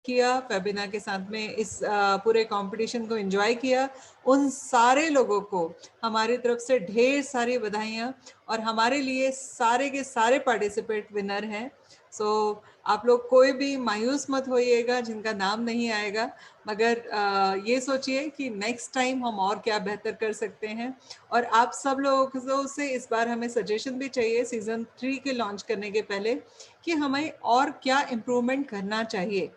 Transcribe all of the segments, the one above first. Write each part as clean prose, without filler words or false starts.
किया, फेबिना के साथ में इस पूरे कंपटीशन को एंजॉय किया, उन सारे लोगों को हमारी तरफ से ढेर सारी बधाइयाँ। और हमारे लिए सारे के सारे पार्टिसिपेंट विनर हैं। सो आप लोग कोई भी मायूस मत होइएगा जिनका नाम नहीं आएगा, मगर ये सोचिए कि नेक्स्ट टाइम हम और क्या बेहतर कर सकते हैं। और आप सब लोगों से इस बार हमें सजेशन भी चाहिए सीजन 3 के लॉन्च करने के पहले कि हमें और क्या इम्प्रूवमेंट करना चाहिए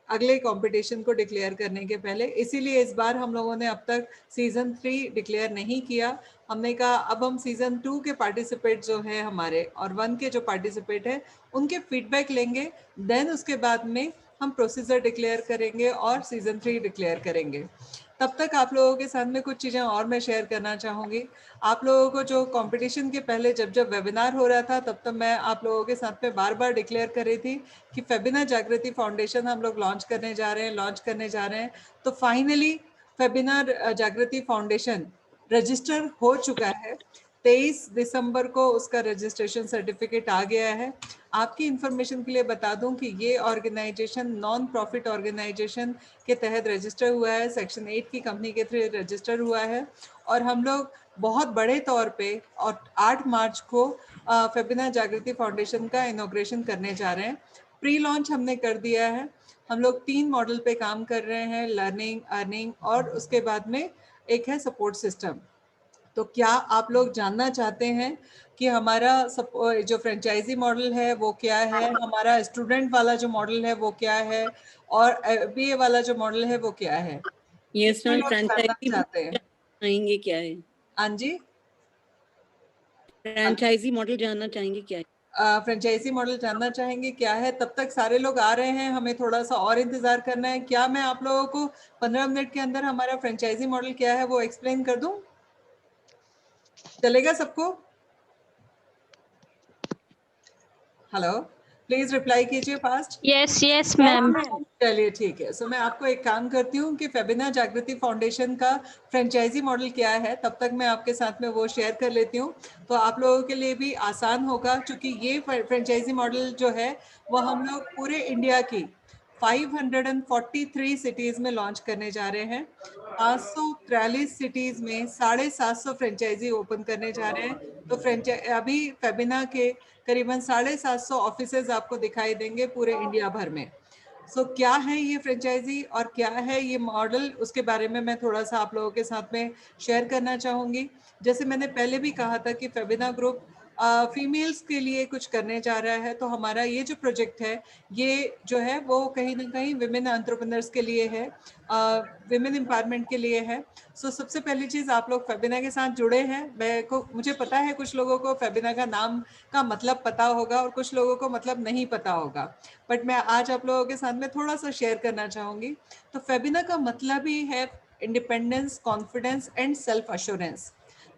अगले कंपटीशन को डिक्लेयर करने के पहले। इसीलिए इस बार हम लोगों ने अब तक सीजन 3 डिक्लेयर नहीं किया। हमने कहा अब हम सीजन 2 के पार्टिसिपेट जो है हमारे और 1 के जो पार्टिसिपेट है उनके फीडबैक लेंगे, देन उसके बाद में हम प्रोसीजर डिक्लेयर करेंगे और सीजन 3 डिक्लेयर करेंगे। तब तक आप लोगों के साथ में कुछ चीज़ें और मैं शेयर करना चाहूँगी। आप लोगों को जो कंपटीशन के पहले जब वेबिनार हो रहा था तब मैं आप लोगों के साथ में बार बार डिक्लेयर कर रही थी कि फेबिना जागृति फाउंडेशन हम लोग लॉन्च करने जा रहे हैं। तो फाइनली फेबिना जागृति फाउंडेशन रजिस्टर हो चुका है। 23 दिसंबर को उसका रजिस्ट्रेशन सर्टिफिकेट आ गया है। आपकी इंफॉर्मेशन के लिए बता दूं कि ये ऑर्गेनाइजेशन नॉन प्रॉफिट ऑर्गेनाइजेशन के तहत रजिस्टर हुआ है, सेक्शन 8 की कंपनी के थ्रू रजिस्टर हुआ है। और हम लोग बहुत बड़े तौर पे और 8 मार्च को फेबिना जागृति फाउंडेशन का इनॉग्रेशन करने जा रहे हैं। प्री लॉन्च हमने कर दिया है। हम लोग 3 मॉडल पे काम कर रहे हैं, लर्निंग, अर्निंग और उसके बाद में एक है सपोर्ट सिस्टम। तो क्या आप लोग जानना चाहते हैं कि हमारा जो फ्रेंचाइजी मॉडल है वो क्या है, हमारा स्टूडेंट वाला जो मॉडल है वो क्या है, और बीए वाला जो मॉडल है वो क्या है? यस कितने मैम, लोग जानना फ्रेंचाइजी चाहते हैं? चाहेंगे क्या है? हाँ जी, फ्रेंचाइजी मॉडल जानना चाहेंगे क्या है? फ्रेंचाइजी मॉडल जानना चाहेंगे क्या है? तब तक सारे लोग आ रहे हैं, हमें थोड़ा सा और इंतजार करना है। क्या मैं आप लोगों को 15 मिनट के अंदर हमारा फ्रेंचाइजी मॉडल क्या है वो एक्सप्लेन कर दूं? चलेगा सबको? हेलो, प्लीज रिप्लाई कीजिए फास्ट। Yes yes ma'am. चलिए ठीक है। सो मैं आपको एक काम करती हूँ कि फेबिना जागृति फाउंडेशन का फ्रेंचाइजी मॉडल क्या है तब तक मैं आपके साथ में वो शेयर कर लेती हूँ, तो आप लोगों के लिए भी आसान होगा। क्योंकि ये फ्रेंचाइजी मॉडल जो है वो हम लोग पूरे इंडिया की 543 सिटीज में लॉन्च करने जा रहे हैं। 543 सिटीज में 750 फ्रेंचाइजी ओपन करने जा रहे हैं। तो अभी फेबिना के करीबन 750 ऑफिसेज आपको दिखाई देंगे पूरे इंडिया भर में। सो क्या है ये फ्रेंचाइजी और क्या है ये मॉडल, उसके बारे में मैं थोड़ा सा आप लोगों के साथ में शेयर करना चाहूँगी। जैसे मैंने पहले भी कहा था कि फेबिना ग्रुप फीमेल्स के लिए कुछ करने जा रहा है, तो हमारा ये जो प्रोजेक्ट है ये जो है वो कहीं ना कहीं विमेन एंटरप्रेन्योर्स के लिए है, विमेन एम्पावरमेंट के लिए है। सो सबसे पहली चीज़, आप लोग फेबिना के साथ जुड़े हैं। मुझे पता है कुछ लोगों को फेबिना का नाम का मतलब पता होगा और कुछ लोगों को मतलब नहीं पता होगा, बट मैं आज आप लोगों के साथ में थोड़ा सा शेयर करना चाहूँगी। तो फेबिना का मतलब ही है independence, confidence and self assurance.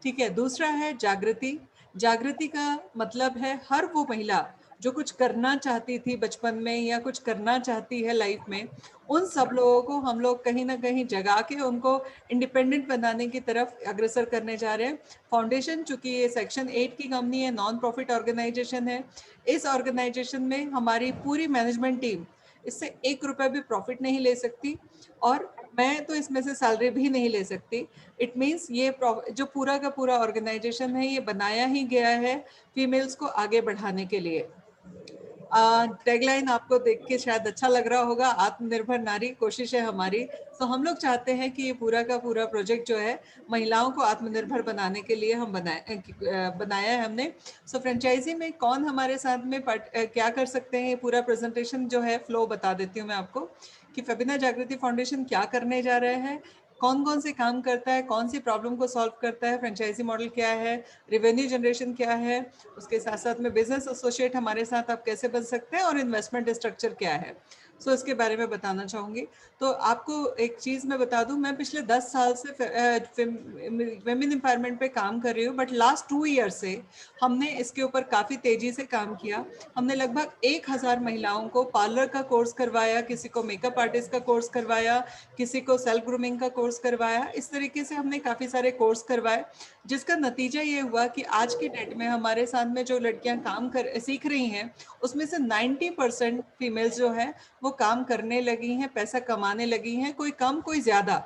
ठीक है। दूसरा है जागृति। जागृति का मतलब है हर वो महिला जो कुछ करना चाहती थी बचपन में या कुछ करना चाहती है लाइफ में, उन सब लोगों को हम लोग कहीं ना कहीं जगा के उनको इंडिपेंडेंट बनाने की तरफ अग्रसर करने जा रहे हैं। फाउंडेशन, चूंकि ये सेक्शन 8 की कंपनी है, नॉन प्रॉफिट ऑर्गेनाइजेशन है, इस ऑर्गेनाइजेशन में हमारी पूरी मैनेजमेंट टीम इससे 1 रुपए भी प्रॉफिट नहीं ले सकती, और मैं तो इसमें से सैलरी भी नहीं ले सकती। इट मीन्स ये जो पूरा का पूरा ऑर्गेनाइजेशन है ये बनाया ही गया है फीमेल्स को आगे बढ़ाने के लिए। टैगलाइन आपको देख के शायद अच्छा लग रहा होगा, आत्मनिर्भर नारी कोशिश है हमारी। तो हम लोग चाहते हैं कि ये पूरा का पूरा प्रोजेक्ट जो है महिलाओं को आत्मनिर्भर बनाने के लिए हम बनाया है हमने। सो फ्रेंचाइजी में कौन हमारे साथ में क्या कर सकते हैं, ये पूरा प्रेजेंटेशन जो है फ्लो बता देती हूँ मैं आपको कि फेबिना जागृति फाउंडेशन क्या करने जा रहे हैं, कौन कौन से काम करता है, कौन सी प्रॉब्लम को सॉल्व करता है, फ्रेंचाइजी मॉडल क्या है, रेवेन्यू जनरेशन क्या है, उसके साथ साथ में बिजनेस एसोसिएट हमारे साथ आप कैसे बन सकते हैं, और इन्वेस्टमेंट स्ट्रक्चर क्या है। सो इसके बारे में बताना चाहूँगी। तो आपको एक चीज़ मैं बता दूं, मैं पिछले 10 साल से वेमेन एम्पावरमेंट पे काम कर रही हूँ, बट लास्ट 2 ईयर से हमने इसके ऊपर काफ़ी तेज़ी से काम किया। हमने लगभग 1000 महिलाओं को पार्लर का कोर्स करवाया, किसी को मेकअप आर्टिस्ट का कोर्स करवाया, किसी को सेल्फ ग्रूमिंग का कोर्स करवाया। इस तरीके से हमने काफ़ी सारे कोर्स करवाए, जिसका नतीजा ये हुआ कि आज की डेट में हमारे साथ में जो लड़कियां सीख रही हैं उसमें से 90% फीमेल्स जो है वो वो काम करने लगी हैं, पैसा कमाने लगी हैं, कोई कम कोई ज्यादा,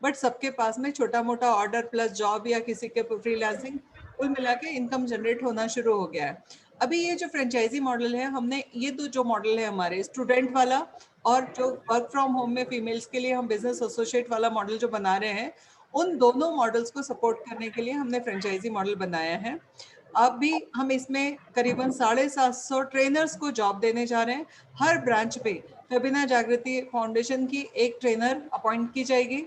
बट सबके पास में छोटा मोटा ऑर्डर प्लस जॉब या किसी के फ्रीलांसिंग कुल मिला के इनकम जनरेट होना शुरू हो गया है। अभी ये जो फ्रेंचाइजी मॉडल है, हमने ये तो जो मॉडल है हमारे स्टूडेंट वाला और जो वर्क फ्रॉम होम में फीमेल्स के लिए हम बिजनेस एसोसिएट वाला मॉडल जो बना रहे हैं, उन दोनों मॉडल्स को सपोर्ट करने के लिए हमने फ्रेंचाइजी मॉडल बनाया है। अब भी हम इसमें करीबन 750 ट्रेनर्स को जॉब देने जा रहे हैं। हर ब्रांच पे फेबिना जागृति फाउंडेशन की एक ट्रेनर अपॉइंट की जाएगी।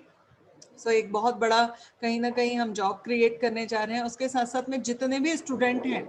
सो एक बहुत बड़ा कहीं ना कहीं हम जॉब क्रिएट करने जा रहे हैं। उसके साथ साथ में जितने भी स्टूडेंट हैं,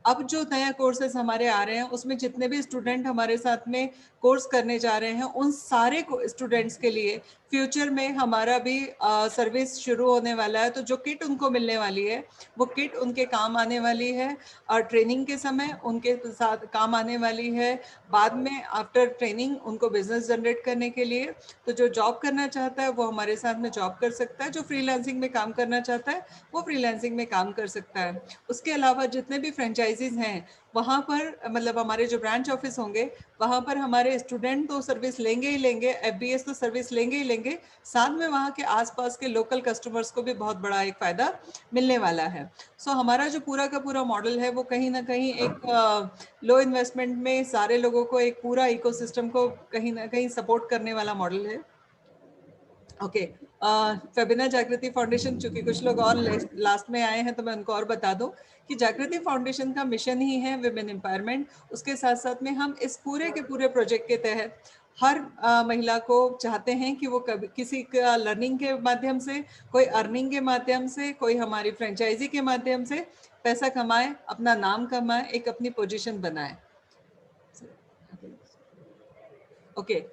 अब जो नया कोर्सेज हमारे आ रहे हैं उसमें जितने भी स्टूडेंट हमारे साथ में कोर्स करने जा रहे हैं, उन सारे स्टूडेंट्स के लिए फ्यूचर में हमारा भी सर्विस शुरू होने वाला है। तो जो किट उनको मिलने वाली है, वो किट उनके काम आने वाली है और ट्रेनिंग के समय उनके साथ काम आने वाली है, बाद में आफ्टर ट्रेनिंग उनको बिजनेस जनरेट करने के लिए। तो जो जॉब करना चाहता है वो हमारे साथ में जॉब कर सकता है, जो फ्रीलांसिंग में काम करना चाहता है वो फ्रीलांसिंग में काम कर सकता है। उसके अलावा जितने भी फ्रेंचाइजीज हैं वहाँ पर, मतलब हमारे जो ब्रांच ऑफिस होंगे वहाँ पर हमारे स्टूडेंट तो सर्विस लेंगे ही लेंगे, एफबीएस तो सर्विस लेंगे ही लेंगे, साथ में वहाँ के आसपास के लोकल कस्टमर्स को भी बहुत बड़ा एक फायदा मिलने वाला है। सो हमारा जो पूरा का पूरा मॉडल है वो कहीं ना कहीं एक लो इन्वेस्टमेंट में सारे लोगों को एक पूरा इकोसिस्टम को कहीं ना कहीं सपोर्ट करने वाला मॉडल है। ओके, फेबिना जागृति फाउंडेशन, चूंकि कुछ लोग और लास्ट में आए हैं तो मैं उनको और बता दूं कि जागृति फाउंडेशन का मिशन ही है विमेन एम्पावरमेंट। उसके साथ साथ में हम इस पूरे के पूरे प्रोजेक्ट के तहत हर महिला को चाहते हैं कि वो कभी किसी का लर्निंग के माध्यम से, कोई अर्निंग के माध्यम से, कोई हमारी फ्रेंचाइजी के माध्यम से पैसा कमाए, अपना नाम कमाए, एक अपनी पोजीशन बनाए। ओके,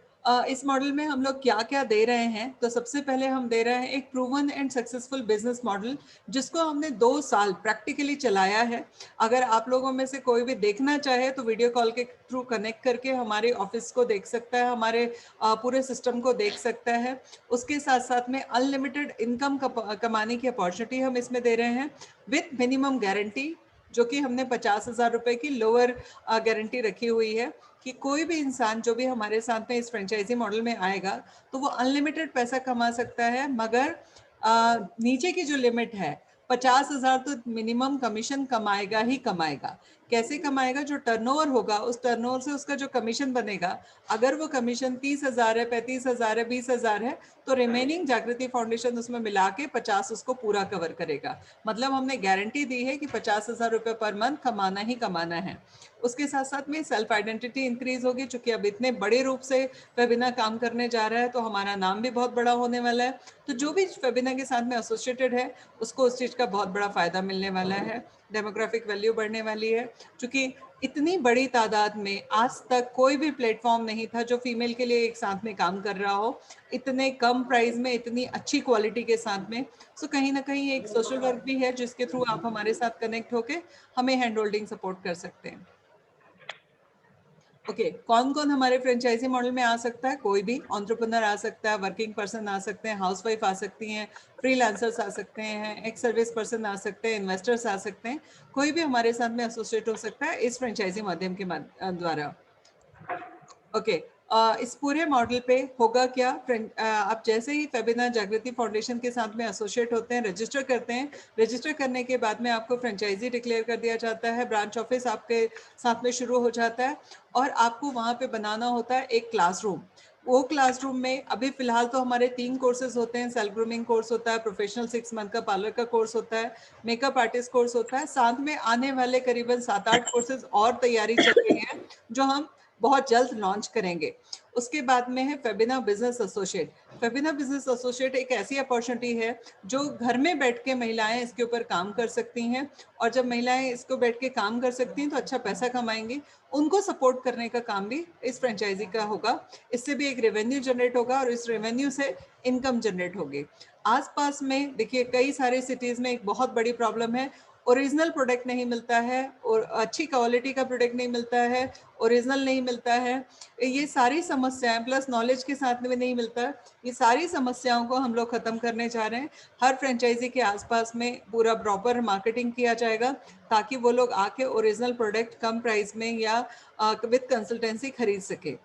इस मॉडल में हम लोग क्या क्या दे रहे हैं, तो सबसे पहले हम दे रहे हैं एक proven and successful business model, जिसको हमने 2 साल प्रैक्टिकली चलाया है। अगर आप लोगों में से कोई भी देखना चाहे तो वीडियो कॉल के थ्रू कनेक्ट करके हमारे ऑफिस को देख सकता है, हमारे पूरे सिस्टम को देख सकता है। उसके साथ साथ में अनलिमिटेड इनकम कमाने की अपॉर्चुनिटी हम इसमें दे रहे हैं विथ मिनिमम गारंटी, जो कि हमने 50,000 रुपए की लोअर गारंटी रखी हुई है कि कोई भी इंसान जो भी हमारे साथ में इस फ्रेंचाइजी मॉडल में आएगा तो वो अनलिमिटेड पैसा कमा सकता है, मगर नीचे की जो लिमिट है 50,000 तो मिनिमम कमीशन कमाएगा ही कमाएगा। कैसे कमाएगा? जो टर्नओवर होगा उस टर्नओवर से उसका जो कमीशन बनेगा, अगर वो कमीशन 30,000 है, 35,000 है, 20,000 है, तो रिमेनिंग जागृति फाउंडेशन उसमें मिला के 50 उसको पूरा कवर करेगा। मतलब हमने गारंटी दी है कि 50,000 रुपए पर मंथ कमाना ही कमाना है। उसके साथ साथ में सेल्फ आइडेंटिटी इंक्रीज होगी, चूंकि अब इतने बड़े रूप से फेबिना काम करने जा रहा है तो हमारा नाम भी बहुत बड़ा होने वाला है। तो जो भी फेबिना के साथ में एसोसिएटेड है उसको उस चीज का बहुत बड़ा फायदा मिलने वाला है। डेमोग्राफिक वैल्यू बढ़ने वाली है, क्योंकि इतनी बड़ी तादाद में आज तक कोई भी प्लेटफॉर्म नहीं था जो फीमेल के लिए एक साथ में काम कर रहा हो, इतने कम प्राइस में, इतनी अच्छी क्वालिटी के साथ में। सो कहीं ना कहीं एक सोशल वर्क भी है जिसके थ्रू आप हमारे साथ कनेक्ट होके हमें हैंड होल्डिंग सपोर्ट कर सकते हैं। ओके, कौन कौन हमारे फ्रेंचाइजी मॉडल में आ सकता है? कोई भी एंटरप्रेन्योर आ सकता है, वर्किंग पर्सन आ सकते हैं, हाउसवाइफ आ सकती हैं, फ्रीलांसर्स आ सकते हैं, एक्स सर्विस पर्सन आ सकते हैं, इन्वेस्टर्स आ सकते हैं, कोई भी हमारे साथ में एसोसिएट हो सकता है इस फ्रेंचाइजी माध्यम के द्वारा। ओके, इस पूरे मॉडल पे होगा क्या? आप जैसे ही फेबिना जागृति फाउंडेशन के साथ में एसोसिएट होते हैं, रजिस्टर करते हैं, रजिस्टर करने के बाद में आपको फ्रेंचाइजी डिक्लेयर कर दिया जाता है, ब्रांच ऑफिस आपके साथ में शुरू हो जाता है और आपको वहाँ पे बनाना होता है एक क्लासरूम। वो क्लासरूम में अभी फिलहाल तो हमारे 3 कोर्सेज होते हैं। सेल्फ ग्रूमिंग कोर्स होता है, प्रोफेशनल 6 मंथ का पार्लर का कोर्स होता है, मेकअप आर्टिस्ट कोर्स होता है, साथ में आने वाले करीबन 7-8 कोर्सेज और तैयारी चल रही है जो हम बहुत जल्द लॉन्च करेंगे। उसके बाद में है Febina business associate. Febina business associate एक ऐसी अपॉर्चुनिटी है जो घर में बैठ के महिलाएं इसके ऊपर काम कर सकती हैं, और जब महिलाएं इसको बैठ के काम कर सकती हैं तो अच्छा पैसा कमाएंगी। उनको सपोर्ट करने का काम भी इस फ्रेंचाइजी का होगा। इससे भी एक रेवेन्यू जनरेट होगा और इस रेवेन्यू से इनकम जनरेट होगी। आसपास में देखिए कई सारे सिटीज में एक बहुत बड़ी प्रॉब्लम है, ओरिजिनल प्रोडक्ट नहीं मिलता है और अच्छी क्वालिटी का प्रोडक्ट नहीं मिलता है, ओरिजिनल नहीं मिलता है। ये सारी समस्याएं प्लस नॉलेज के साथ में नहीं मिलता, ये सारी समस्याओं को हम लोग खत्म करने जा रहे हैं। हर फ्रेंचाइजी के आसपास में पूरा प्रॉपर मार्केटिंग किया जाएगा ताकि वो लोग आके ओरिजिनल प्रोडक्ट कम प्राइस में या विद कंसल्टेंसी खरीद सके।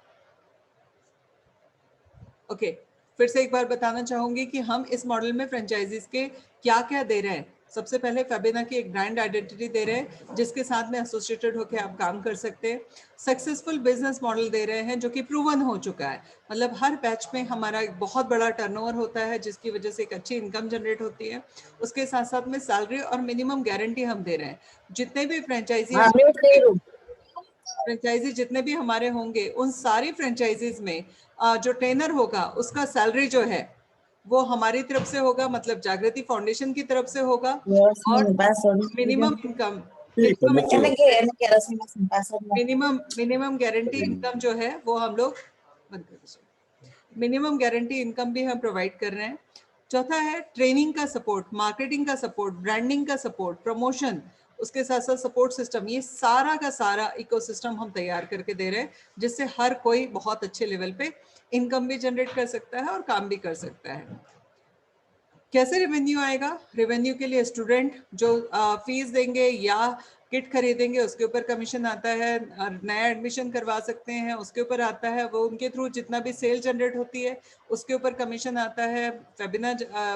ओके, फिर से एक बार बताना चाहूंगी कि हम इस मॉडल में फ्रेंचाइजीज के क्या क्या दे रहे हैं। सबसे पहले फेबिना की एक ब्रांड आइडेंटिटी दे रहे हैं जिसके साथ में एसोसिएटेड होकर आप काम कर सकते हैं। सक्सेसफुल बिजनेस मॉडल दे रहे हैं जो कि प्रूवन हो चुका है, मतलब हर बैच में हमारा एक बहुत बड़ा टर्नओवर होता है जिसकी वजह से एक अच्छी इनकम जनरेट होती है। उसके साथ साथ में सैलरी और मिनिमम गारंटी हम दे रहे हैं। जितने भी फ्रेंचाइजी जितने भी हमारे होंगे उन सारी फ्रेंचाइजीज में जो ट्रेनर होगा उसका सैलरी जो है वो हमारी तरफ से होगा, मतलब जागृति फाउंडेशन की तरफ से होगा। और minimum income minimum guarantee income जो है वो हम लोग मिनिमम गारंटी इनकम भी हम प्रोवाइड कर रहे हैं। चौथा है ट्रेनिंग का सपोर्ट, मार्केटिंग का सपोर्ट, ब्रांडिंग का सपोर्ट, प्रमोशन, उसके साथ साथ सपोर्ट सिस्टम, ये सारा का सारा इकोसिस्टम हम तैयार करके दे रहे हैं जिससे हर कोई बहुत अच्छे लेवल पे इनकम भी जनरेट कर सकता है और काम भी कर सकता है। कैसे रेवेन्यू आएगा? रेवेन्यू के लिए स्टूडेंट जो फीस देंगे या किट खरीदेंगे उसके ऊपर कमीशन आता है, नया एडमिशन करवा सकते हैं उसके ऊपर आता है, वो उनके थ्रू जितना भी सेल जनरेट होती है उसके ऊपर कमीशन आता है। फेबिना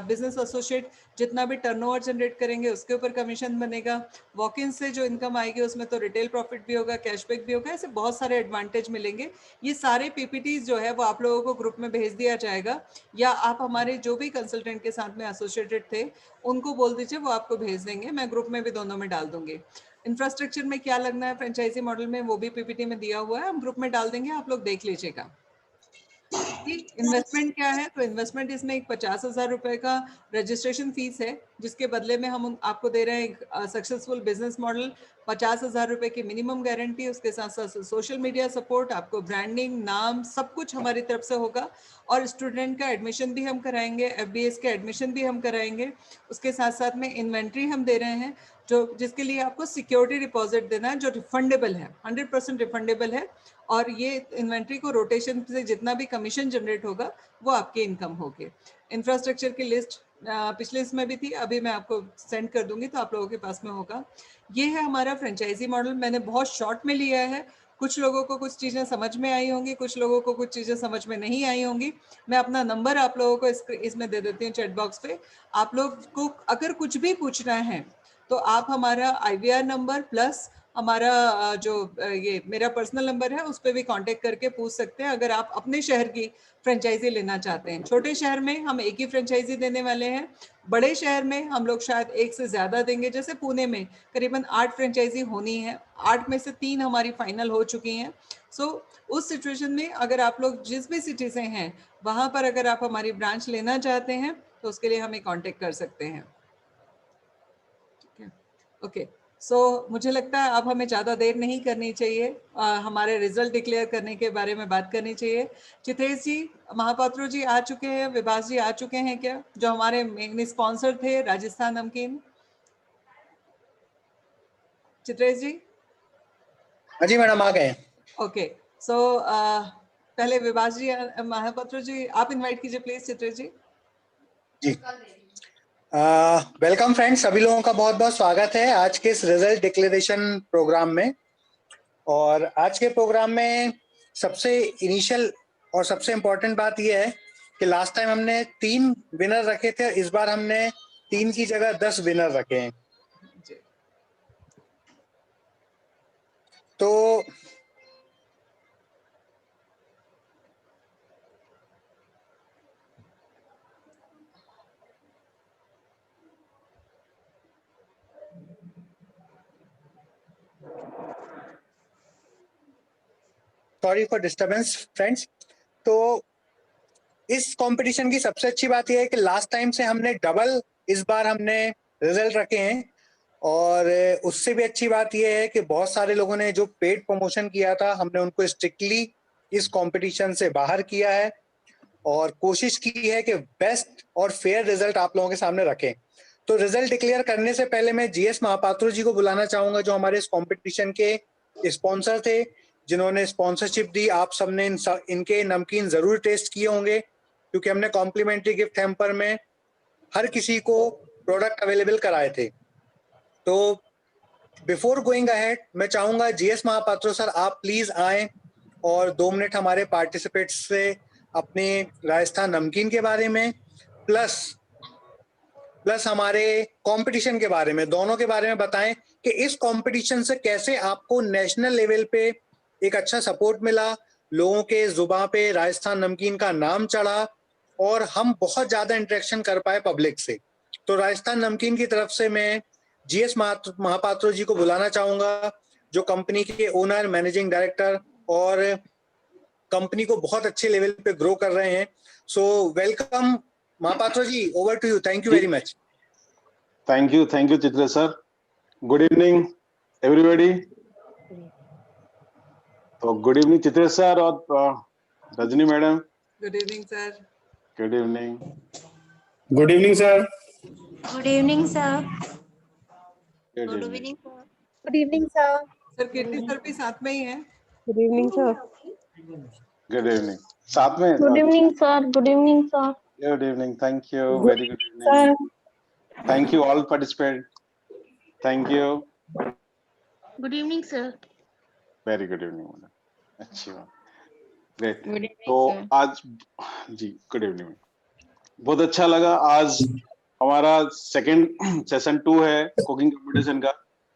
बिजनेस एसोसिएट जितना भी टर्नओवर जनरेट करेंगे उसके ऊपर कमीशन बनेगा। वॉक इन से जो इनकम आएगी उसमें तो रिटेल प्रॉफिट भी होगा, कैशबैक भी होगा, ऐसे बहुत सारे एडवांटेज मिलेंगे। ये सारे पीपीटीज जो है वो आप लोगों को ग्रुप में भेज दिया जाएगा या आप हमारे जो भी कंसल्टेंट के साथ में एसोसिएटेड थे उनको बोल दीजिए, वो आपको भेज देंगे। मैं ग्रुप में भी दोनों में डाल दूंगी। इंफ्रास्ट्रक्चर में क्या लगना है फ्रेंचाइजी मॉडल में वो भी पीपीटी में दिया हुआ है, हम ग्रुप में डाल देंगे, आप लोग देख लीजिएगा। इन्वेस्टमेंट क्या है? तो इन्वेस्टमेंट इसमें एक 50,000 रुपए का रजिस्ट्रेशन फीस है जिसके बदले में हम आपको दे रहे हैं सक्सेसफुल बिजनेस मॉडल, 50,000 रुपए की मिनिमम गारंटी, उसके साथ साथ सोशल मीडिया सपोर्ट, आपको ब्रांडिंग, नाम, सब कुछ हमारी तरफ से होगा। और स्टूडेंट का एडमिशन भी हम कराएंगे, एफबीएस का एडमिशन भी हम कराएंगे। उसके साथ साथ में इन्वेंट्री हम दे रहे हैं जो जिसके लिए आपको सिक्योरिटी डिपॉजिट देना है जो रिफंडेबल है, 100% रिफंडेबल है। और ये इन्वेंट्री को रोटेशन से जितना भी कमीशन जनरेट होगा वो आपके इनकम होगी। इंफ्रास्ट्रक्चर की लिस्ट पिछले इसमें भी थी, अभी मैं आपको सेंड कर दूंगी तो आप लोगों के पास में होगा। ये है हमारा फ्रेंचाइजी मॉडल, मैंने बहुत शॉर्ट में लिया है। कुछ लोगों को कुछ चीज़ें समझ में आई होंगी, कुछ लोगों को कुछ चीज़ें समझ में नहीं आई होंगी। मैं अपना नंबर आप लोगों को इसमें दे देती हूँ चैट बॉक्स पे। आप लोग को अगर कुछ भी पूछना है तो आप हमारा IVR नंबर प्लस हमारा ये मेरा पर्सनल नंबर है उस पर भी कांटेक्ट करके पूछ सकते हैं अगर आप अपने शहर की फ्रेंचाइजी लेना चाहते हैं। छोटे शहर में हम एक ही फ्रेंचाइजी देने वाले हैं, बड़े शहर में हम लोग शायद एक से ज़्यादा देंगे। जैसे पुणे में करीबन 8 फ्रेंचाइजी होनी है, 8 में से 3 हमारी फाइनल हो चुकी हैं। सो उस सिचुएशन में अगर आप लोग जिस भी सिटी से हैं वहाँ पर अगर आप हमारी ब्रांच लेना चाहते हैं तो उसके लिए हमें कॉन्टेक्ट कर सकते हैं। ओके, सो मुझे लगता है अब हमें ज़्यादा देर नहीं करनी चाहिए, हमारे रिजल्ट डिक्लेयर करने के बारे में बात करनी चाहिए। चित्रेश जी, महापात्रो जी आ चुके हैं, विभास जी आ चुके हैं क्या, जो हमारे मेन स्पॉन्सर थे राजस्थान नमकीन? चित्रेश जी? हाँ जी मैडम, आ गए। ओके, सो पहले विभास जी, महापात्रो जी आप इनवाइट कीजिए प्लीज चित्रेश जी। जी, वेलकम फ्रेंड्स, सभी लोगों का बहुत बहुत स्वागत है आज के इस रिजल्ट डिक्लेरेशन प्रोग्राम में। और आज के प्रोग्राम में सबसे इनिशियल और सबसे इम्पोर्टेंट बात यह है कि लास्ट टाइम हमने 3 विनर रखे थे, इस बार हमने 3 की जगह 10 विनर रखे हैं। तो सॉरी फॉर डिस्टर्बेंस फ्रेंड्स। तो इस कंपटीशन की सबसे अच्छी बात यह है कि लास्ट टाइम से हमने डबल इस बार हमने रिजल्ट रखे हैं। और उससे भी अच्छी बात यह है कि बहुत सारे लोगों ने जो पेड प्रमोशन किया था हमने उनको स्ट्रिक्टली इस कंपटीशन से बाहर किया है और कोशिश की है कि बेस्ट और फेयर रिजल्ट आप लोगों के सामने रखें। तो रिजल्ट डिक्लेयर करने से पहले मैं जीएस महापात्रो जी को बुलाना चाहूंगा जो हमारे इस कंपटीशन के स्पॉन्सर थे, जिन्होंने स्पॉन्सरशिप दी। आप सबने इनके नमकीन जरूर टेस्ट किए होंगे क्योंकि हमने कॉम्प्लीमेंट्री गिफ्ट हैम्पर में हर किसी को प्रोडक्ट अवेलेबल कराए थे। तो बिफोर गोइंग अहेड मैं चाहूंगा जीएस महापात्रो सर आप प्लीज आए और 2 मिनट हमारे पार्टिसिपेट्स से अपने राजस्थान नमकीन के बारे में, प्लस हमारे कंपटीशन के बारे में, दोनों के बारे में बताएं कि इस कंपटीशन से कैसे आपको नेशनल लेवल पे एक अच्छा सपोर्ट मिला, लोगों के जुबान पे राजस्थान नमकीन का नाम चढ़ा और हम बहुत ज्यादा इंटरेक्शन कर पाए पब्लिक से। तो राजस्थान नमकीन की तरफ से मैं जीएस महापात्रो जी को बुलाना चाहूंगा, जो कंपनी के ओनर, मैनेजिंग डायरेक्टर और कंपनी को बहुत अच्छे लेवल पे ग्रो कर रहे हैं। So welcome Mahapatro ji, over to you. Thank you very much. Thank you Chitre sir. Good evening everybody. तो गुड इवनिंग चित्रे सर और Rajni madam. Good evening sir. Good evening. Good evening sir. Good evening sir. Good evening. Good evening sir. Sir Kirti sir भी साथ में ही है। Good evening sir. Good evening साथ में। Good evening sir. Good evening sir. Good evening. Thank you. Very good evening sir. Thank you all participant. Thank you. Good evening sir. Very good evening madam. अच्छी बात। Great. Good evening तो आज जी good evening. बहुत अच्छा लगा। आज हमारा second session 2 है कुकिंग कंपटीशन का,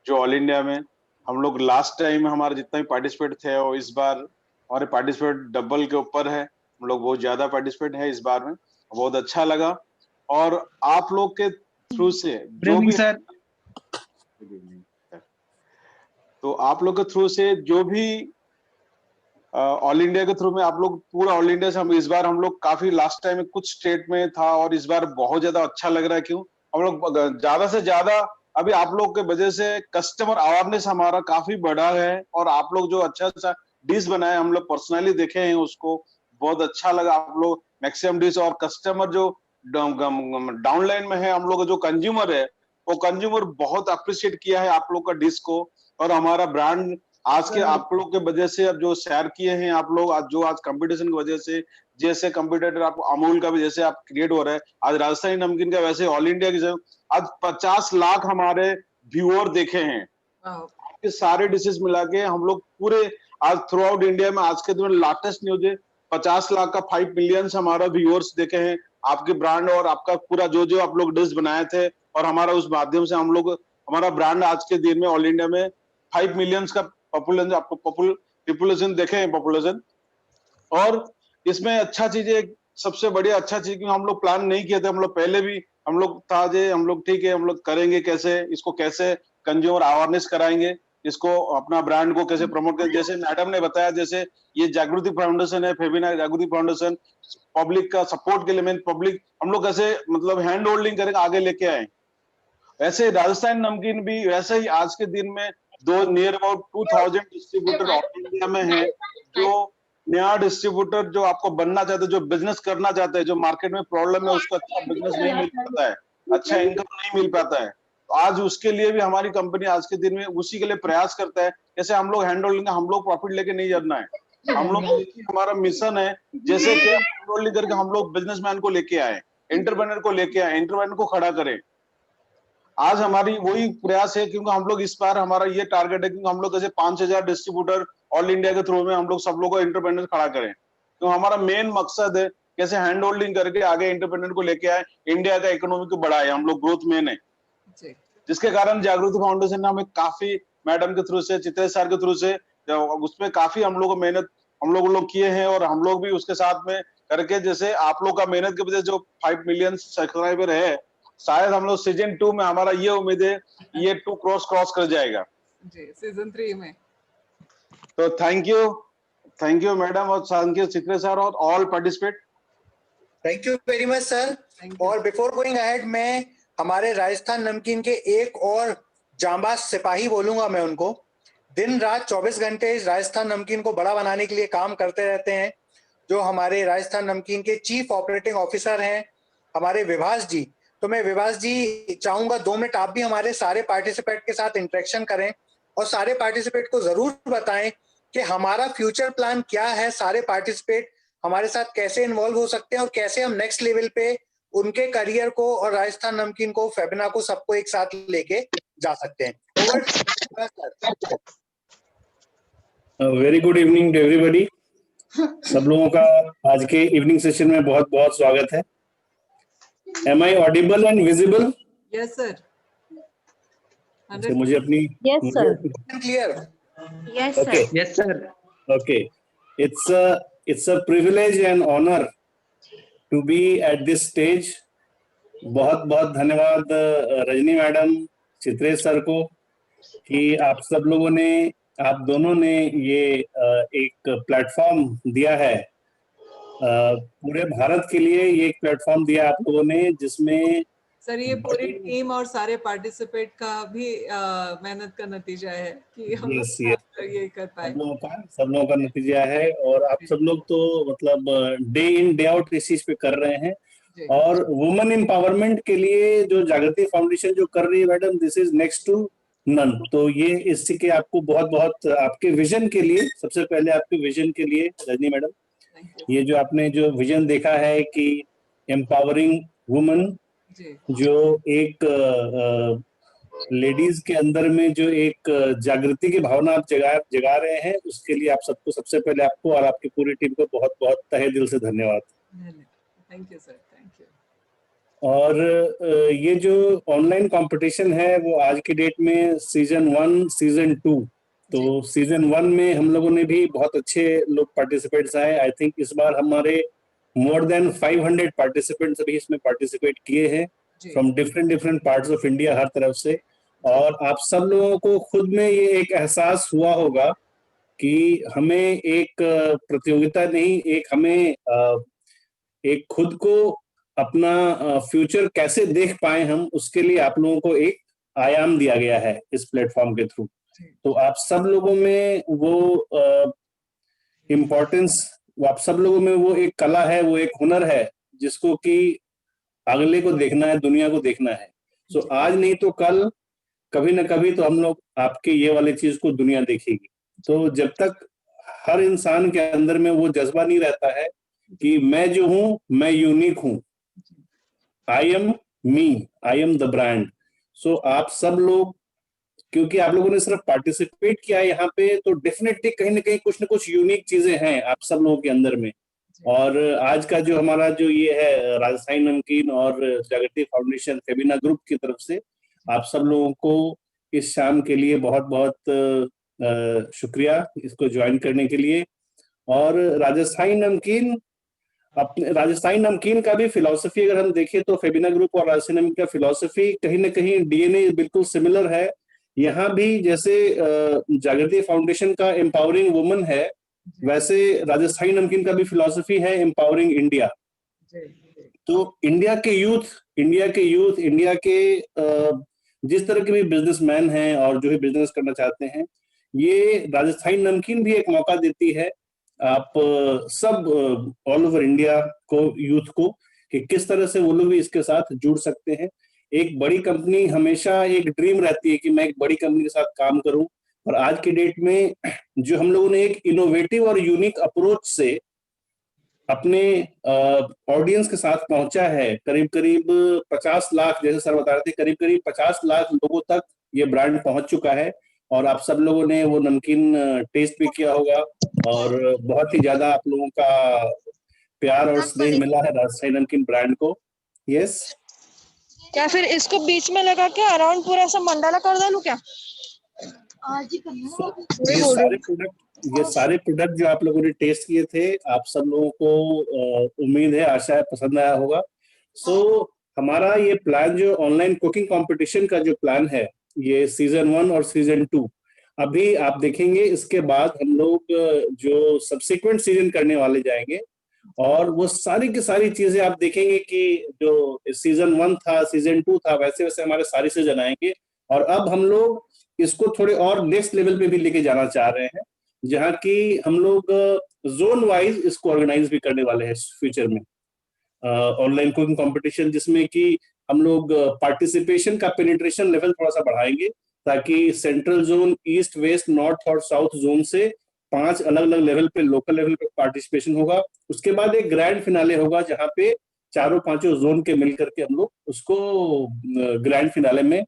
जो ऑल इंडिया में हम लोग लास्ट टाइम हमारे जितना भी पार्टिसिपेट थे और इस बार हमारे पार्टिसिपेट डबल के ऊपर है। हम लोग बहुत ज्यादा पार्टिसिपेट है इस बार में। बहुत अच्छा लगा। और आप लोग के थ्रू से जो भी सर, तो आप लोग के थ्रू से जो भी ऑल इंडिया के थ्रू में आप लोग पूरा ऑल इंडिया से हम इस बार हम लोग काफी लास्ट टाइम में कुछ स्टेट में था और इस बार बहुत ज्यादा अच्छा लग रहा है। क्यों हम लोग ज्यादा से ज्यादा अभी आप लोग के वजह से कस्टमर अवेयरनेस हमारा काफी बढ़ा है और आप लोग जो अच्छा अच्छा डिश बनाए हम लोग पर्सनली देखे हैं उसको बहुत अच्छा लगा। आप लोग मैक्सिमम डिश और कस्टमर जो डाउनलाइन में है हम लोग जो कंज्यूमर है वो कंज्यूमर बहुत अप्रिशिएट किया है आप लोग का डिश को। और हमारा ब्रांड आज के आप लोग के वजह से अब जो शेयर किए हैं आप लोग आज जो आज कंपटीशन की वजह से जैसे कंपटीटर आप अमूल का भी जैसे आप क्रिएट हो रहा है आज राजस्थानी नमकीन का वैसे ऑल इंडिया की आज 50 लाख हमारे व्यूअर देखे हैं। आपके सारे डिशेस मिला के हम लोग पूरे आज थ्रू आउट इंडिया में आज के दिन लेटेस्ट न्यूज है 50 लाख का 5 मिलियन हमारा व्यूअर्स देखे हैं आपके ब्रांड और आपका पूरा जो जो आप लोग डिश बनाए थे और हमारा उस माध्यम से हम लोग हमारा ब्रांड आज के दिन में ऑल इंडिया में 5 मिलियंस का पॉपुलेशन आपको पॉपुलेशन देखे हैं पॉपुलेशन। और इसमें अच्छा चीज है सबसे बढ़िया अच्छा चीज क्योंकि हम लोग प्लान नहीं किए थे हम लोग पहले भी हम लोग था जे हम लोग ठीक है हम लोग करेंगे कैसे इसको कैसे कंज्यूमर अवेयरनेस कराएंगे इसको अपना ब्रांड को कैसे प्रमोट करें। जैसे मैडम ने बताया जैसे ये जागृति फाउंडेशन है फेबिना जागृति फाउंडेशन पब्लिक का सपोर्ट के लिए मेन पब्लिक हम लोग कैसे मतलब हैंड होल्डिंग करके आगे लेके आए। ऐसे राजस्थान नमकीन भी वैसे ही आज के दिन में दो near about 2000 distributor all India में है जो नया डिस्ट्रीब्यूटर जो आपको बनना चाहते हैं जो बिजनेस करना चाहते हैं जो मार्केट में प्रॉब्लम है उसको अच्छा बिजनेस नहीं मिल पाता है अच्छा इनकम नहीं मिल पाता है। आज उसके लिए भी हमारी कंपनी आज के दिन में उसी के लिए प्रयास करता है जैसे हम लोग हैंड होल्डिंग हम लोग प्रॉफिट लेके नहीं जाना है हम लोग हमारा मिशन है जैसे कि हैंड होल्डिंग करके हम लोग बिजनेसमैन को लेके आए एंटरप्रेन्योर को लेके आए एंटरप्रेन्योर को खड़ा करें। आज हमारी वही प्रयास है क्योंकि हम लोग इस बार हमारा ये टारगेट है क्योंकि हम लोग जैसे 5000 डिस्ट्रीब्यूटर ऑल इंडिया के थ्रू में हम लोग सब लोग को एंटरप्रेन्योर खड़ा करें। तो हमारा मेन मकसद है कैसे हैंड होल्डिंग करके आगे एंटरप्रेन्योर को लेके आए इंडिया का इकोनॉमी को बढ़ाए हम लोग ग्रोथ मेन है जिसके कारण जागृति फाउंडेशन ने हमें काफी मैडम के थ्रू से चित्रे सर के थ्रू से उसमें काफी हम लोग मेहनत हम लोग किए हैं और हम लोग भी उसके साथ में करके जैसे आप लोग का मेहनत की वजह से जो 5 मिलियन सब्सक्राइबर है शायद हम लोग सीजन 2 में हमारा ये उम्मीद है ये 2 क्रॉस कर जाएगा जी सीजन 3 में। तो थैंक यू मैडम और थैंक यू चित्रे सर और all participate. Thank you very much sir. और बिफोर गोइंग अहेड मैं हमारे राजस्थान नमकीन के एक और जांबाज सिपाही बोलूंगा मैं उनको दिन रात 24 घंटे राजस्थान नमकीन को बड़ा बनाने के लिए काम करते रहते हैं जो हमारे राजस्थान नमकीन के चीफ ऑपरेटिंग ऑफिसर हैं हमारे विभास जी। तो मैं विभास जी चाहूंगा 2 मिनट आप भी हमारे सारे पार्टिसिपेंट के साथ इंटरेक्शन करें और सारे पार्टिसिपेंट को जरूर बताएं कि हमारा फ्यूचर प्लान क्या है। सारे पार्टिसिपेंट हमारे साथ कैसे इन्वॉल्व हो सकते हैं और कैसे हम नेक्स्ट लेवल पे उनके करियर को और राजस्थान नमकीन को फेबिना को सबको एक साथ लेके जा सकते हैं। Over. Very good evening to everybody. सब लोगों का आज के इवनिंग सेशन में बहुत बहुत स्वागत है। Am I audible and visible? Yes, sir. अच्छा, मुझे अपनी Yes, sir. Clear? Yes, Okay. sir. Yes, sir. Okay, it's a privilege and honor to be at this stage. बहुत बहुत धन्यवाद रजनी मैडम, चित्रेश सर को कि आप सब लोगों ने, आप दोनों ने ये एक प्लेटफॉर्म दिया है, पूरे भारत के लिए ये एक प्लेटफॉर्म दिया आप लोगों ने, जिसमें सर ये पूरी टीम और सारे पार्टिसिपेट का भी मेहनत का नतीजा है कि हम Yes, yes. ये कर पाए। सब लोगों का नतीजा है और आप सब लोग तो मतलब डे इन डे आउट इस चीज पे कर रहे हैं। जी। और वुमेन एम्पावरमेंट के लिए जो जागृति फाउंडेशन जो कर रही है madam, this is next to none. तो ये इससे के आपको बहुत बहुत आपके विजन के लिए, सबसे पहले आपके विजन के लिए रजनी मैडम, ये जो आपने जो विजन देखा है कि एम्पावरिंग वुमेन, जो एक लेडीज के अंदर में जो एक जागृति की भावना आप जगा रहे हैं, उसके लिए आप सबको, सबसे पहले आपको और आपकी पूरी टीम को बहुत बहुत तहे दिल से धन्यवाद। Thank you sir, thank you. और ये जो ऑनलाइन कंपटीशन है वो आज की डेट में सीजन 1 सीजन 2, तो सीजन 1 में हम लोगों ने भी बहुत अच्छे लोग पार्टिसिपेट्स आए। आई थिंक इस बार हमारे मोर देन 500 पार्टिसिपेंट्स भी इसमें पार्टिसिपेट किए हैं from different parts of India, हर तरफ से। और आप सब लोगों को खुद में ये एक एहसास हुआ होगा कि हमें एक प्रतियोगिता नहीं, एक हमें एक खुद को अपना फ्यूचर कैसे देख पाए हम, उसके लिए आप लोगों को एक आयाम दिया गया है इस प्लेटफॉर्म के थ्रू। तो आप सब लोगों में वो इम्पोर्टेंस, आप सब लोगों में वो एक कला है, वो एक हुनर है जिसको कि अगले को देखना है, दुनिया को देखना है। सो आज नहीं तो कल, कभी ना कभी तो हम लोग आपके ये वाली चीज को दुनिया देखेगी। तो जब तक हर इंसान के अंदर में वो जज्बा नहीं रहता है कि मैं जो हूं, मैं यूनिक हूं, I am me, I am the brand. So आप सब लोग, क्योंकि आप लोगों ने सिर्फ पार्टिसिपेट किया है यहाँ पे, तो डेफिनेटली कहीं ना कहीं कुछ ना कुछ यूनिक चीजें हैं आप सब लोगों के अंदर में। और आज का जो हमारा जो ये है राजस्थानी नमकीन और जागृति फाउंडेशन फेबिना ग्रुप की तरफ से आप सब लोगों को इस शाम के लिए बहुत बहुत शुक्रिया इसको ज्वाइन करने के लिए। और राजस्थानी नमकीन, अपने राजस्थानी नमकीन का भी फिलॉसफी अगर हम देखें तो फेबिना ग्रुप और राजस्थानी नमकीन का फिलॉसफी कहीं ना कहीं डीएनए बिल्कुल सिमिलर है। यहाँ भी जैसे जागृति फाउंडेशन का एम्पावरिंग वुमेन है, वैसे राजस्थानी नमकीन का भी फिलॉसफी है एम्पावरिंग इंडिया। तो इंडिया के जिस तरह के भी बिजनेसमैन हैं और जो भी बिजनेस करना चाहते हैं, ये राजस्थानी नमकीन भी एक मौका देती है आप सब ऑल ओवर इंडिया को, यूथ को, कि किस तरह से वो लोग भी इसके साथ जुड़ सकते हैं। एक बड़ी कंपनी, हमेशा एक ड्रीम रहती है कि मैं एक बड़ी कंपनी के साथ काम करूं, और आज की डेट में जो हम लोगों ने एक इनोवेटिव और यूनिक अप्रोच से अपने ऑडियंस के साथ पहुंचा है, करीब करीब 50 लाख, जैसे सर बता रहे थे, करीब करीब 50 लाख लोगों तक ये ब्रांड पहुंच चुका है। और आप सब लोगों ने वो नमकीन टेस्ट भी किया होगा और बहुत ही ज्यादा आप लोगों का प्यार और स्नेह मिला है राजस्थानी नमकीन ब्रांड को। यस, क्या फिर इसको बीच में लगा के अराउंड पूरा ऐसा मंडाला कर डालूं क्या? आज ही करना। ये सारे प्रोडक्ट जो आप लोगों ने टेस्ट किए थे, आप सब लोगों को उम्मीद है, आशा है पसंद आया होगा। सो हमारा ये प्लान, जो ऑनलाइन कुकिंग कंपटीशन का जो प्लान है, ये सीजन 1 और सीजन 2, अभी आप देखेंगे इसके बाद हम लोग जो सब्सिक्वेंट सीजन करने वाले जाएंगे, और वो सारी की सारी चीजें आप देखेंगे कि जो सीजन 1 था, सीजन 2 था, वैसे वैसे हमारे सारे सीजन आएंगे। और अब हम लोग इसको थोड़े और नेक्स्ट लेवल पे भी लेके जाना चाह रहे हैं, जहाँ की हम लोग जोन वाइज इसको ऑर्गेनाइज भी करने वाले हैं फ्यूचर में, ऑनलाइन कुकिंग कंपटीशन, जिसमें कि हम लोग पार्टिसिपेशन का पेनिट्रेशन लेवल थोड़ा सा बढ़ाएंगे, ताकि central zone, east, west, north और साउथ जोन से 5 अलग अलग लेवल पे, लोकल लेवल पे पार्टिसिपेशन होगा। उसके बाद एक ग्रैंड फिनाले होगा, जहाँ पे चारों पांचों जोन के मिलकर के हम लोग उसको ग्रैंड फिनाले में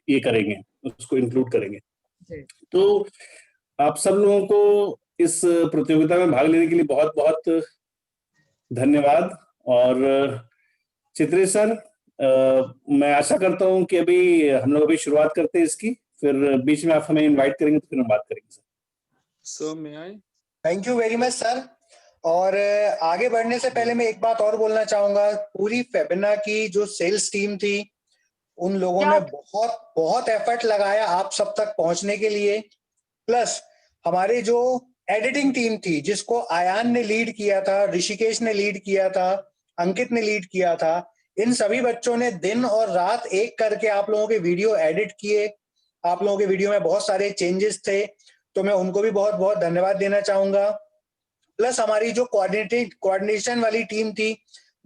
ये करेंगे, उसको इंक्लूड करेंगे। तो आप सब लोगों को इस प्रतियोगिता में भाग लेने के लिए बहुत बहुत धन्यवाद। और चित्रेश सर, मैं आशा करता हूं कि अभी हम लोग अभी शुरुआत करते हैं इसकी, फिर बीच में आप हमें इनवाइट करेंगे तो फिर हम बात करेंगे sir. May I? Thank you very much sir. और आगे बढ़ने से पहले मैं एक बात और बोलना चाहूंगा। पूरी फेबिना की जो सेल्स टीम थी, उन लोगों ने बहुत बहुत एफर्ट लगाया आप सब तक पहुंचने के लिए। प्लस हमारे जो एडिटिंग टीम थी, जिसको आयान ने लीड किया था, ऋषिकेश ने लीड किया था, अंकित ने लीड किया था, इन सभी बच्चों ने दिन और रात एक करके आप लोगों के वीडियो एडिट किए। आप लोगों के वीडियो में बहुत सारे चेंजेस थे, तो मैं उनको भी बहुत बहुत धन्यवाद देना चाहूंगा। प्लस हमारी जो कोऑर्डिनेशन वाली टीम थी,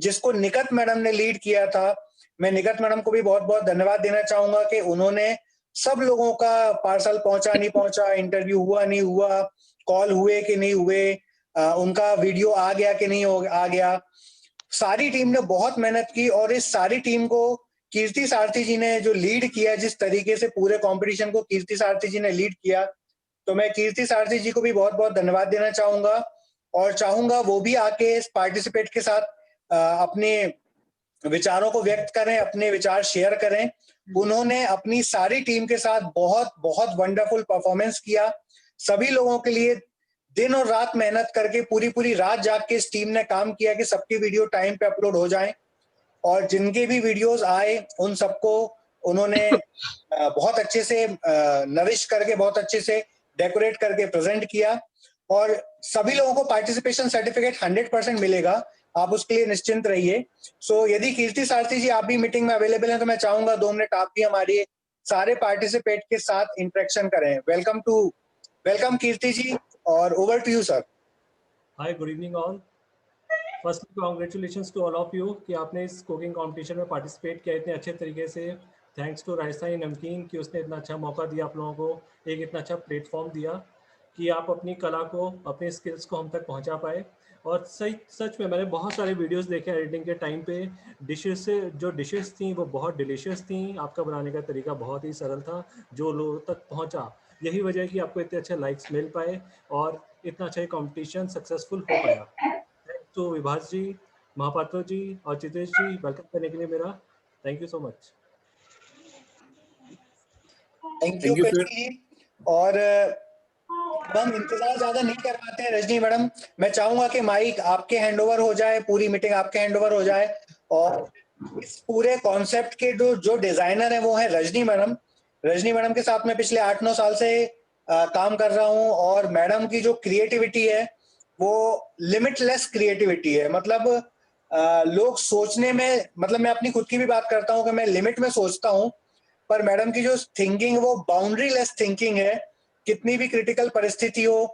जिसको निकट मैडम ने लीड किया था, मैं निकट मैडम को भी बहुत बहुत धन्यवाद देना चाहूंगा कि उन्होंने सब लोगों का पार्सल पहुंचा नहीं पहुंचा, इंटरव्यू हुआ नहीं हुआ, कॉल हुए कि नहीं हुए, उनका वीडियो आ गया कि नहीं आ गया, सारी टीम ने बहुत मेहनत की। और इस सारी टीम को कीर्ति सारथी जी ने जो लीड किया, जिस तरीके से पूरे कंपटीशन को कीर्ति सारथी जी ने लीड किया, तो मैं कीर्ति सारथी जी को भी बहुत बहुत धन्यवाद देना चाहूंगा। और चाहूंगा वो भी आके इस पार्टिसिपेट के साथ अपने विचारों को व्यक्त करें, अपने विचार शेयर करें। उन्होंने अपनी सारी टीम के साथ बहुत बहुत वंडरफुल परफॉर्मेंस किया। सभी लोगों के लिए दिन और रात मेहनत करके, पूरी पूरी रात जाग के इस टीम ने काम किया कि सबकी वीडियो टाइम पे अपलोड हो जाएं। और जिनके भी वीडियोस आए उन सबको उन्होंने बहुत अच्छे से नरिश करके, बहुत अच्छे से डेकोरेट करके प्रेजेंट किया। और सभी लोगों को पार्टिसिपेशन सर्टिफिकेट 100% मिलेगा, आप उसके लिए निश्चिंत रहिए। सो यदि कीर्ति सारथी जी आप भी मीटिंग में अवेलेबल हैं, तो मैं चाहूंगा 2 मिनट आप भी हमारे सारे पार्टिसिपेट के साथ इंटरेक्शन करें। वेलकम कीर्ति जी, और over to you sir. Hi, good evening all. Firstly congratulations to all of you कि आपने इस कुकिंग कंपटीशन में पार्टिसिपेट किया इतने अच्छे तरीके से। थैंक्स टू राजस्थानी नमकीन कि उसने इतना अच्छा मौका दिया, आप लोगों को एक इतना अच्छा प्लेटफॉर्म दिया कि आप अपनी कला को, अपने स्किल्स को हम तक पहुंचा पाए। और सच में मैंने बहुत सारे वीडियोस देखे एडिटिंग के टाइम पे। जो डिशेस थी वो बहुत डिलीशियस थी। आपका बनाने का तरीका बहुत ही सरल था, जो लोगों तक पहुंचा। यही वजह है कि आपको इतने अच्छे लाइक्स मिल पाए और इतना अच्छा कंपटीशन सक्सेसफुल हो पाया। थैंक्स टू विभास जी, महापात्रो जी और चित्रेश जी वेलकम करने के लिए मेरा। Thank you so much. Thank you sir. जी। और हम इंतजार ज्यादा नहीं करवाते हैं रजनी मैडम, मैं चाहूंगा कि माइक आपके हैंडओवर हो जाए, पूरी मीटिंग आपके हैंडओवर हो जाए। और इस पूरे कॉन्सेप्ट के जो डिजाइनर है वो है रजनी मैडम। रजनी मैडम के साथ मैं पिछले 8-9 साल से काम कर रहा हूँ। और मैडम की जो क्रिएटिविटी है वो लिमिटलेस क्रिएटिविटी है। मतलब लोग सोचने में, मतलब मैं अपनी खुद की भी बात करता हूँ कि मैं लिमिट में सोचता हूँ, पर मैडम की जो थिंकिंग है वो बाउंड्री लेस थिंकिंग है। कितनी भी क्रिटिकल परिस्थिति हो,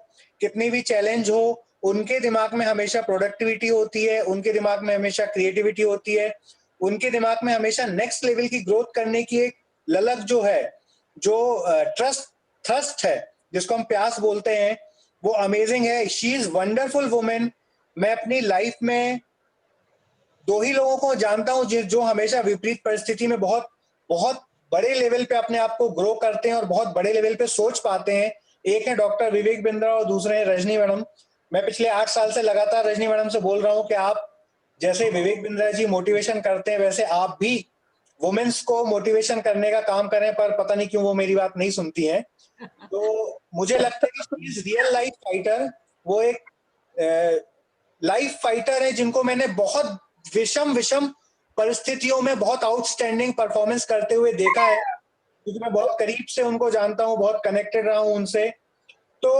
कितनी भी चैलेंज हो, उनके दिमाग में हमेशा प्रोडक्टिविटी होती है, उनके दिमाग में हमेशा क्रिएटिविटी होती है, उनके दिमाग में हमेशा नेक्स्ट लेवल की ग्रोथ करने की एक ललक जो है, जो थ्रस्ट है, जिसको हम प्यास बोलते हैं, वो अमेजिंग है। She is wonderful women. मैं अपनी लाइफ में 2 ही लोगों को जानता हूं जो हमेशा विपरीत परिस्थिति में बहुत बहुत बड़े लेवल पे अपने आप को ग्रो करते हैं और बहुत बड़े लेवल पे सोच पाते हैं। एक है डॉक्टर विवेक बिंद्रा और दूसरे हैं रजनी मैडम। मैं पिछले 8 साल से लगातार रजनी मैडम से बोल रहा हूं कि आप जैसे विवेक बिंद्रा जी मोटिवेशन करते हैं, वैसे आप भी वुमेन्स को मोटिवेशन करने का काम करें, पर पता नहीं क्यों वो मेरी बात नहीं सुनती हैं। तो मुझे लगता है कि इज रियल लाइफ फाइटर। वो एक लाइफ फाइटर है जिनको मैंने बहुत विषम परिस्थितियों में बहुत आउटस्टैंडिंग परफॉर्मेंस करते हुए देखा है, क्योंकि मैं बहुत करीब से उनको जानता हूं, बहुत कनेक्टेड रहा हूं उनसे। तो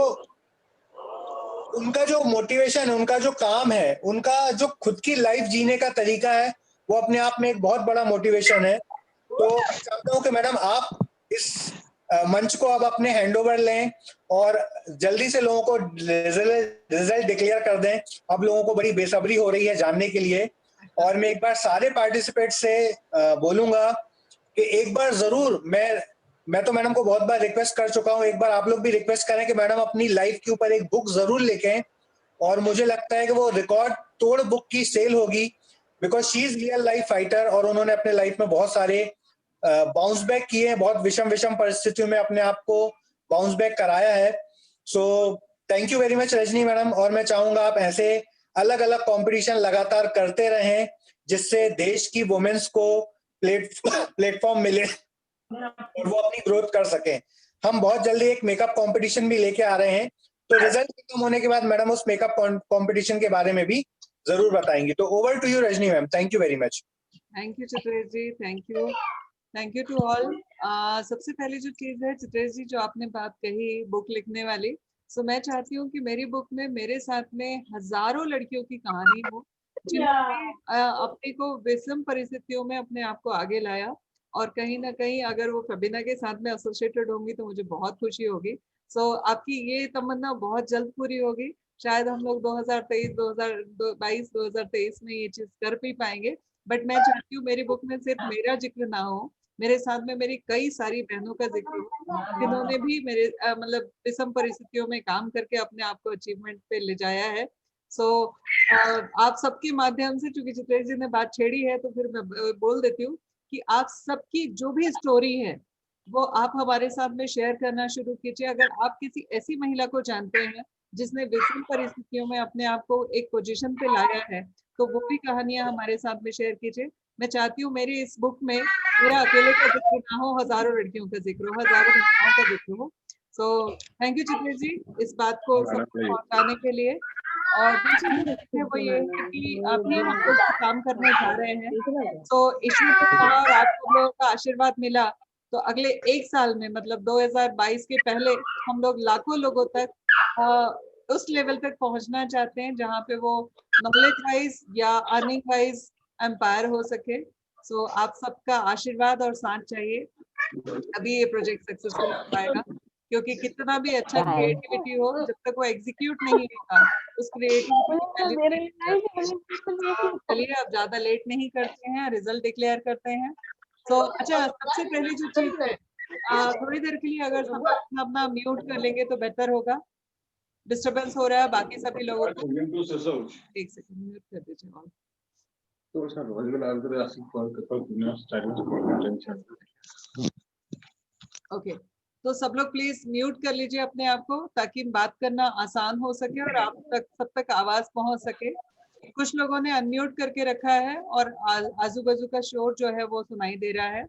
उनका जो मोटिवेशन है, उनका जो काम है, उनका जो खुद की लाइफ जीने का तरीका है, वो अपने आप में एक बहुत बड़ा मोटिवेशन है। तो मैं चाहता हूं कि मैडम आप इस मंच को अब अपने हैंडओवर लें और जल्दी से लोगों को रिजल्ट डिक्लेयर कर दें। अब लोगों को बड़ी बेसब्री हो रही है जानने के लिए। और मैं एक बार सारे पार्टिसिपेट से बोलूंगा कि एक बार जरूर, मैं तो मैडम को बहुत बार रिक्वेस्ट कर चुका हूं, एक बार आप लोग भी रिक्वेस्ट करें कि मैडम अपनी लाइफ के ऊपर एक बुक जरूर लिखें। और मुझे लगता है कि वो रिकॉर्ड तोड़ बुक की सेल होगी, because she is real life fighter. और उन्होंने अपने लाइफ में बहुत सारे बाउंस बैक किए हैं, बहुत विषम परिस्थितियों में अपने आप को बाउंस बैक कराया है। So thank you very much Rajni madam, और मैं चाहूंगा आप ऐसे अलग अलग कंपटीशन लगातार करते रहें, जिससे देश की वुमेन्स को प्लेटफॉर्म मिले और वो अपनी ग्रोथ कर सकें। हम बहुत जल्दी एक मेकअप कंपटीशन भी लेके आ रहे हैं, तो रिजल्ट खत्म होने के बाद मैडम उस मेकअप कंपटीशन के बारे में भी जरूर बताएंगी। तो over to you Rajni ma'am, thank you very much. Thank you Chitresh ji, thank you to all. सबसे पहली जो चीज है चित्रेश जी, जो आपने बात कही बुक लिखने वाली, सो मैं चाहती हूँ कि मेरी बुक में मेरे साथ में हजारों लड़कियों की कहानी हो, जिन्होंने अपने को विषम परिस्थितियों में अपने आप को आगे लाया, और कहीं ना कहीं अगर वो फबीना के साथ में एसोसिएटेड होंगी तो मुझे बहुत खुशी होगी। सो आपकी ये तमन्ना बहुत जल्द पूरी होगी। शायद हम लोग 2023, 2022, 2023 में ये चीज कर भी पाएंगे, बट मैं चाहती हूँ मेरी बुक में सिर्फ मेरा जिक्र ना हो, मेरे साथ में मेरी कई सारी बहनों का जिक्र हो, जिन्होंने भी मेरे मतलब विषम परिस्थितियों में काम करके अपने आप को अचीवमेंट पे ले जाया है। सो आप सबके माध्यम से, चूंकि चित्रेश जी ने बात छेड़ी है तो फिर मैं बोल देती हूँ कि आप सबकी जो भी स्टोरी है वो आप हमारे साथ में शेयर करना शुरू कीजिए। अगर आप किसी ऐसी महिला को जानते हैं जिसने विषम परिस्थितियों में अपने आप को एक पोजीशन पे लाया है, तो वो भी कहानियां हमारे साथ में शेयर कीजिए। मैं चाहती हूँ मेरी इस बुक में मेरा अकेले का जिक्र ना हो, हजारों लड़कियों का जिक्र हो, हजारों महिलाओं का जिक्र हो। सो थैंक यू चित्रेश जी इस बात को सबको पहुंचाने के लिए। और दूसरी चीज है वो ये है कि अभी हम लोग जो काम करने जा रहे हैं, तो ईश्वर कृपा और आप सब लोगों का आशीर्वाद मिला तो अगले एक साल में, मतलब 2022 के पहले, हम लोग लाखों लोगों तक उस लेवल तक पहुंचना चाहते हैं जहां पे वो नॉलेज वाइज या अर्निंग वाइज एम्पायर हो सके। सो आप सबका आशीर्वाद और साथ चाहिए, अभी ये प्रोजेक्ट सक्सेसफुल हो पाएगा। क्योंकि कितना भी अच्छा क्रिएटिविटी हो, जब तक वो एग्जीक्यूट नहीं होगा उस क्रिएटिविटी की चलिए अब ज्यादा लेट नहीं करते हैं, रिजल्ट डिक्लेयर करते हैं। तो अच्छा, सबसे पहले जो चीज है, थोड़ी देर के लिए अगर सब अपना म्यूट कर लेंगे तो बेहतर होगा। डिस्टरबेंस हो रहा है बाकी सभी लोगों को। एक सेकंड म्यूट कर दीजिए ऑल। ओके, तो सब लोग प्लीज म्यूट कर लीजिए अपने आप को, ताकि बात करना आसान हो सके और आप तक सब तक आवाज पहुंच सके। कुछ लोगों ने अनम्यूट करके रखा है और आजू बाजू का शोर जो है वो सुनाई दे रहा है।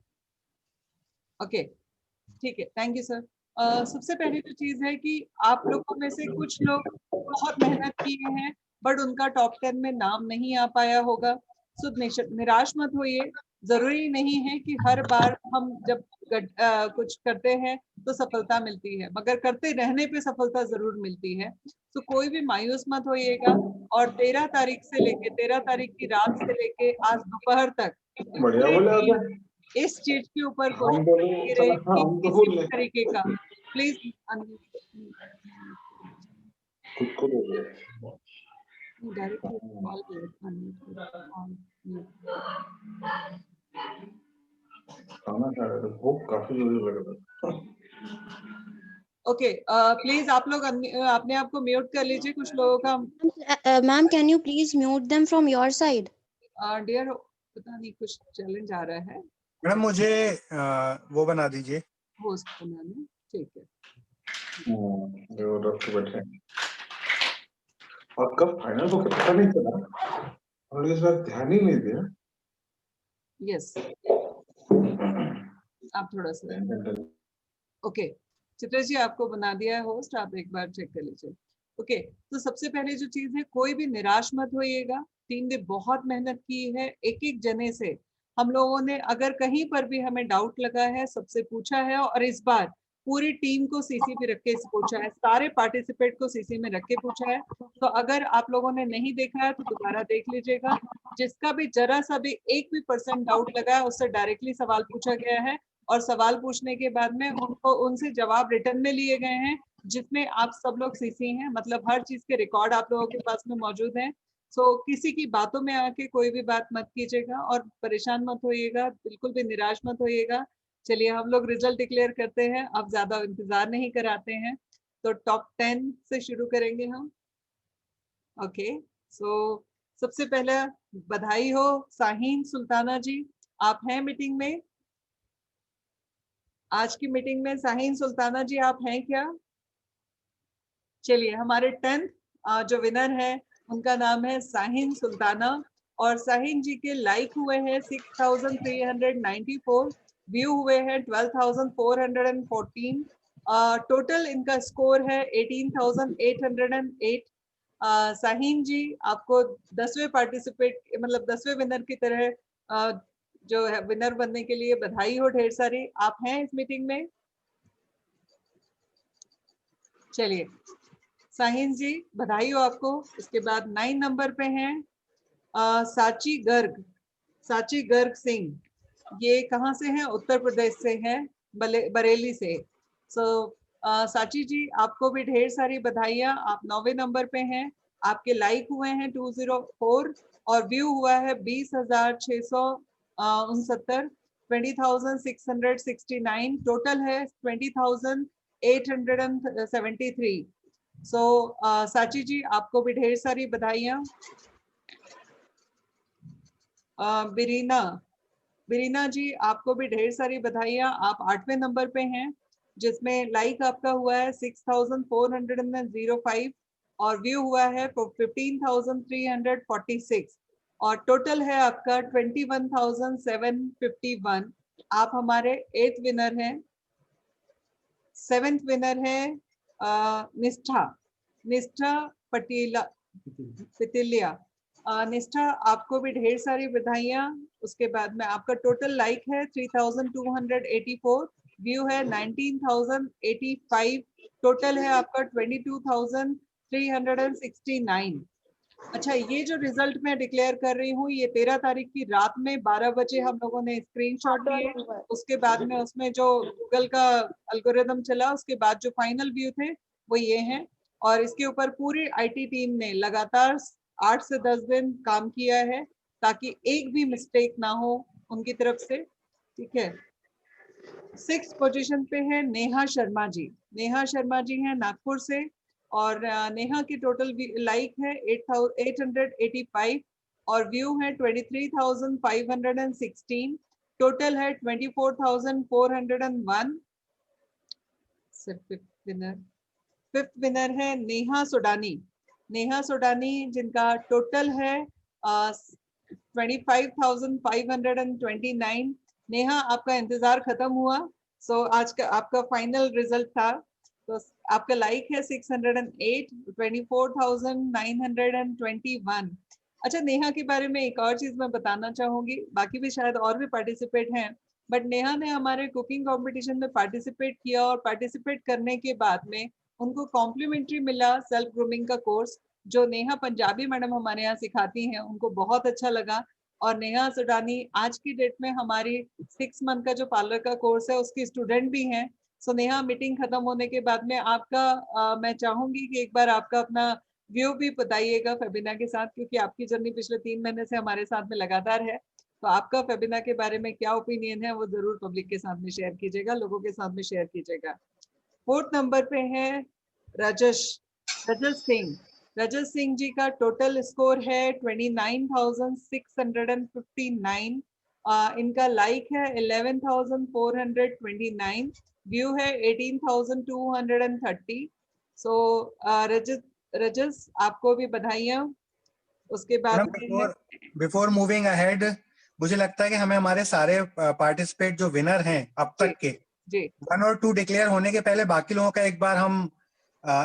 ओके ठीक है, थैंक यू सर। सबसे पहली जो चीज है कि आप लोगों में से कुछ लोग बहुत मेहनत किए हैं बट उनका टॉप 10 में नाम नहीं आ पाया होगा। सो निराश मत होइए, जरूरी नहीं है कि हर बार हम जब कुछ करते हैं तो सफलता मिलती है, मगर करते रहने पे सफलता जरूर मिलती है। तो कोई भी मायूस मत होइएगा। और 13 तारीख से लेके 13 तारीख की रात से लेके आज दोपहर तक इस चीज के ऊपर कोशिश रहे कि किसी भी तरीके का please directly call okay. Please आप लोग अपने आप को म्यूट कर लीजिए। कुछ लोगों का ma'am can you please mute them from your side. Dear पता नहीं कुछ चैलेंज आ रहा है। मैडम मुझे वो बना दीजिए, होस्ट बनाने। ठीक है, और कब फाइनल होके पता नहीं चला, हमने इस बार ध्यान ही नहीं दिया। यस आप थोड़ा सा ओके। चित्रेश जी आपको बना दिया है होस्ट, आप एक बार चेक कर लीजिए। ओके, तो सबसे पहले जो चीज है, कोई भी निराश मत होइएगा। टीम ने बहुत मेहनत की है, एक एक जने से हम लोगों ने, अगर कहीं पर भी हमें डाउट लगा है सबसे पूछा है, और इस बार पूरी टीम को सीसी पे रख के पूछा है, सारे पार्टिसिपेट को सीसी में रख के पूछा है। तो अगर आप लोगों ने नहीं देखा है तो दोबारा देख लीजिएगा। जिसका भी जरा सा भी 1% डाउट लगा है उससे डायरेक्टली सवाल पूछा गया है, और सवाल पूछने के बाद में उनको उनसे जवाब रिटर्न में लिए गए हैं, जिसमें आप सब लोग सीसी हैं, मतलब हर चीज के रिकॉर्ड आप लोगों के पास में मौजूद हैं। सो किसी की बातों में आके कोई भी बात मत कीजिएगा और परेशान मत होइएगा, बिल्कुल भी निराश मत होइएगा। चलिए हम लोग रिजल्ट डिक्लेयर करते हैं, अब ज्यादा इंतजार नहीं कराते हैं। तो टॉप 10 से शुरू करेंगे हम। ओके, सो सबसे पहले बधाई हो साहीन सुल्ताना जी, आप हैं मीटिंग में? आज की मीटिंग में साहीन सुल्ताना जी आप हैं क्या? चलिए, हमारे 10th जो विनर है उनका नाम है साहिन सुल्ताना, और साहिन जी के लाइक हुए हैं 6394, व्यू हुए हैं 12414, टोटल इनका स्कोर है 18808। साहिन जी, आपको 10वें पार्टिसिपेट मतलब 10वें विनर की तरह जो है विनर बनने के लिए बधाई हो ढेर सारी। आप हैं इस मीटिंग में? चलिए साहिन जी, बधाई हो आपको। इसके बाद 9 नंबर पे हैं साची गर्ग, साची गर्ग सिंह। ये कहाँ से हैं? उत्तर प्रदेश से हैं, बरेली से। साची जी, आपको भी ढेर सारी बधाइयाँ। आप 9वें नंबर पे हैं, आपके लाइक हुए हैं 204 और व्यू हुआ है 20,669, 20,669, टोटल है 20,873। साची जी, आपको भी ढेर सारी बधाइयाँ। बिरीना, बिरीना जी, आपको भी ढेर सारी बधाइयाँ। आप 8वें नंबर पे हैं, जिसमें लाइक आपका हुआ है 6,405 और व्यू हुआ है 15,346 और टोटल है आपका 21,751। आप हमारे 8th विनर हैं। 7th विनर है निष्ठा, निष्ठा पितिलिया। निष्ठा, आपको भी ढेर सारी बधाइयाँ। उसके बाद में आपका टोटल लाइक है 3,284, व्यू है 19,085, टोटल है आपका 22,369। अच्छा, ये जो रिजल्ट मैं डिक्लेयर कर रही हूँ, ये 13 तारीख की रात में 12 बजे हम लोगों ने स्क्रीनशॉट लिए। उसके बाद में उसमें जो गूगल का एल्गोरिदम चला, उसके बाद जो फाइनल व्यू थे वो ये हैं। और इसके ऊपर पूरी आईटी टीम ने लगातार 8 से 10 दिन काम किया है, ताकि एक भी मिस्टेक ना हो उनकी तरफ से। ठीक है। 6th पोजीशन पे है नेहा शर्मा जी। नेहा शर्मा जी हैं नागपुर से और नेहा की टोटल लाइक है 885 और व्यू है 23,516, टोटल है 24,401। फिफ्थ विनर है नेहा सोडानी। नेहा सोडानी, जिनका टोटल है 25,529। नेहा, आपका इंतजार खत्म हुआ। आज का आपका फाइनल रिजल्ट था। तो आपका लाइक है 608, 24,921। अच्छा, नेहा के बारे में एक और चीज मैं बताना चाहूंगी, बाकी भी शायद और भी पार्टिसिपेट हैं, बट नेहा ने हमारे कुकिंग कंपटीशन में पार्टिसिपेट किया और पार्टिसिपेट करने के बाद में उनको कॉम्प्लीमेंट्री मिला सेल्फ ग्रूमिंग का कोर्स, जो नेहा पंजाबी मैडम हमारे यहाँ सिखाती हैं। उनको बहुत अच्छा लगा। और नेहा सुडानी आज की डेट में हमारी 6 मंथ का जो पार्लर का कोर्स है उसकी स्टूडेंट भी हैं। सो नेहा, मीटिंग खत्म होने के बाद में आपका मैं चाहूंगी कि एक बार आपका अपना व्यू भी बताइएगा फेबिना के साथ, क्योंकि आपकी जर्नी पिछले 3 महीने से हमारे साथ में लगातार है। तो आपका फेबिना के बारे में क्या ओपिनियन है वो जरूर पब्लिक के साथ में शेयर कीजिएगा, लोगों के साथ में शेयर कीजिएगा। 4th नंबर पे है रजस सिंह। रजस सिंह जी का टोटल स्कोर है 29,659। इनका लाइक है 11,429, व्यू है 18,230। रजस, आपको भी बधाइयाँ। उसके बाद बिफोर मूविंग अहेड, मुझे लगता है कि हमें हमारे सारे पार्टिसिपेट जो विनर हैं अब तक के, जी 1 और 2 डिक्लेयर होने के पहले बाकी लोगों का एक बार हम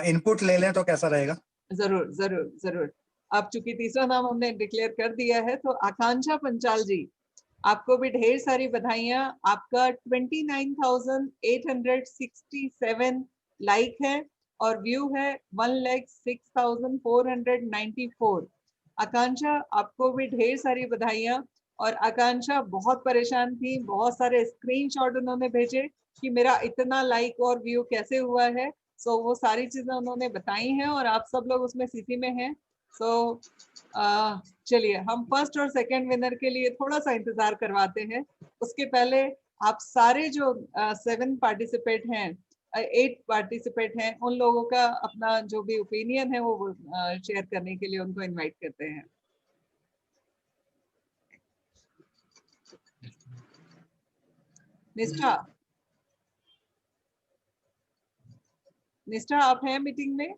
इनपुट ले लें तो कैसा रहेगा? जरूर जरूर जरूर। अब चूंकि तीसरा नाम हमने डिक्लेयर कर दिया है, तो आकांक्षा पंचाल जी, आपको भी ढेर सारी बधाइयाँ। आपका 29,867 लाइक है और व्यू है 1,06,494। आकांक्षा, आपको भी ढेर सारी बधाइयाँ। और आकांक्षा बहुत परेशान थी, बहुत सारे स्क्रीनशॉट उन्होंने भेजे कि मेरा इतना लाइक और व्यू कैसे हुआ है। वो सारी चीजें उन्होंने बताई हैं और आप सब लोग उसमें सीसी में हैं। चलिए, हम फर्स्ट और सेकंड विनर के लिए थोड़ा सा इंतजार करवाते हैं। उसके पहले आप सारे जो 7 पार्टिसिपेट हैं, 8 पार्टिसिपेट हैं, उन लोगों का अपना जो भी ओपिनियन है वो शेयर करने के लिए उनको इनवाइट करते हैं। निष्ठा, निष्ठा, आप हैं मीटिंग में?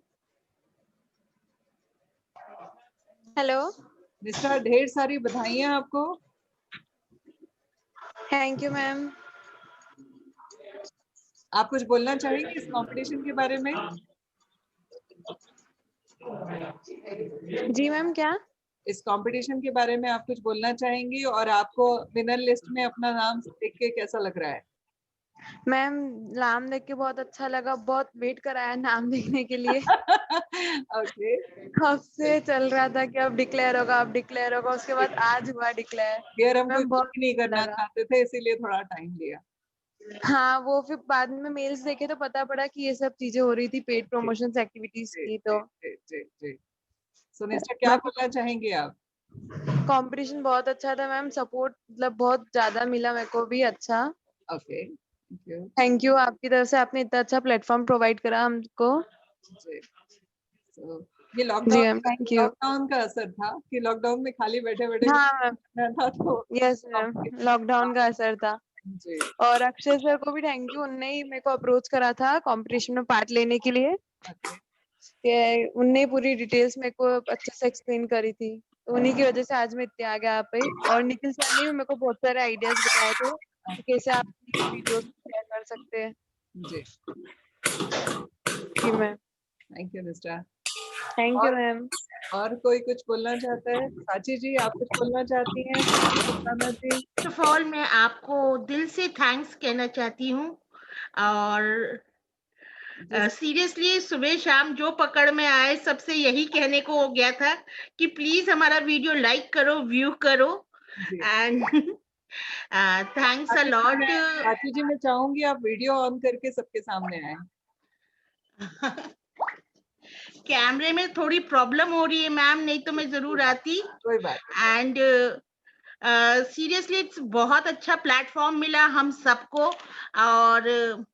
हेलो, निष्ठा, ढेर सारी बधाइयां आपको। Thank you ma'am. आप कुछ बोलना चाहेंगे इस कंपटीशन के बारे में? जी मैम, क्या? इस कंपटीशन के बारे में आप कुछ बोलना चाहेंगी, और आपको विनर लिस्ट में अपना नाम देख के कैसा लग रहा है? मैम, नाम देख के बहुत अच्छा लगा, बहुत वेट कराया नाम देखने के लिए। ओके, कब से चल रहा था कि अब डिक्लेयर होगा, अब डिक्लेयर होगा, उसके बाद आज हुआ डिक्लेयर। यार हम कोई मैम कुछ बहुत भी नहीं अच्छा करना लगा। चाहते थे, इसीलिए थोड़ा टाइम लिया। हाँ, वो फिर बाद में मेल्स देखे तो पता पड़ा कि ये सब चीजें हो रही थी, पेड प्रमोशंस एक्टिविटीज जी की। जी तो जी जी जी। सो निष्ठा, क्या मैम, बोलना चाहेंगे आप? कंपटीशन बहुत अच्छा था मैम, सपोर्ट मतलब बहुत ज्यादा मिला मेरे को भी। अच्छा, okay, thank you. Thank you, आपकी तरफ से आपने इतना अच्छा प्लेटफॉर्म प्रोवाइड करा हमको। जी, so, ये जी मैम, थैंक यू। लॉकडाउन का असर था कि लॉकडाउन में खाली बैठे बैठे हाँ मैम, था, तो यस मैम, लॉकडाउन का असर था। जी और अक्षय सर को भी थैंक यू, उनने ही मेरे को अप्रोच करा था कंपटीशन में पार्ट लेने के लिए। ओके। कि उनने पूरी डिटेल्स मेरे को अच्छे से एक्सप्लेन करी थी, तो उन्हीं की वजह से आज मैं इतने आगे आ पाई। और निखिल सर ने भी मेरे को बहुत सारे आइडियाज बताए थे कि कैसे आप वीडियोस शेयर कर सकते हैं। जी, जी मैम, थैंक यू निष्ठा। थैंक यू और मैम। और कोई कुछ बोलना चाहता है? साची जी, आप कुछ बोलना चाहती हैं? सुल्ताना जी? फर्स्ट ऑफ ऑल मैं आपको दिल से थैंक्स कहना चाहती हूँ। और सीरियसली सुबह शाम जो पकड़ में आए सबसे यही कहने को हो गया था कि प्लीज हमारा वीडियो लाइक करो, व्यू करो। And thanks a lot. साची जी, मैं चाहूंगी आप वीडियो ऑन करके सबके सामने आए। कैमरे में थोड़ी प्रॉब्लम हो रही है मैम, नहीं तो मैं जरूर आती। कोई बात। एंड सीरियसली इट्स बहुत अच्छा प्लेटफॉर्म मिला हम सबको। और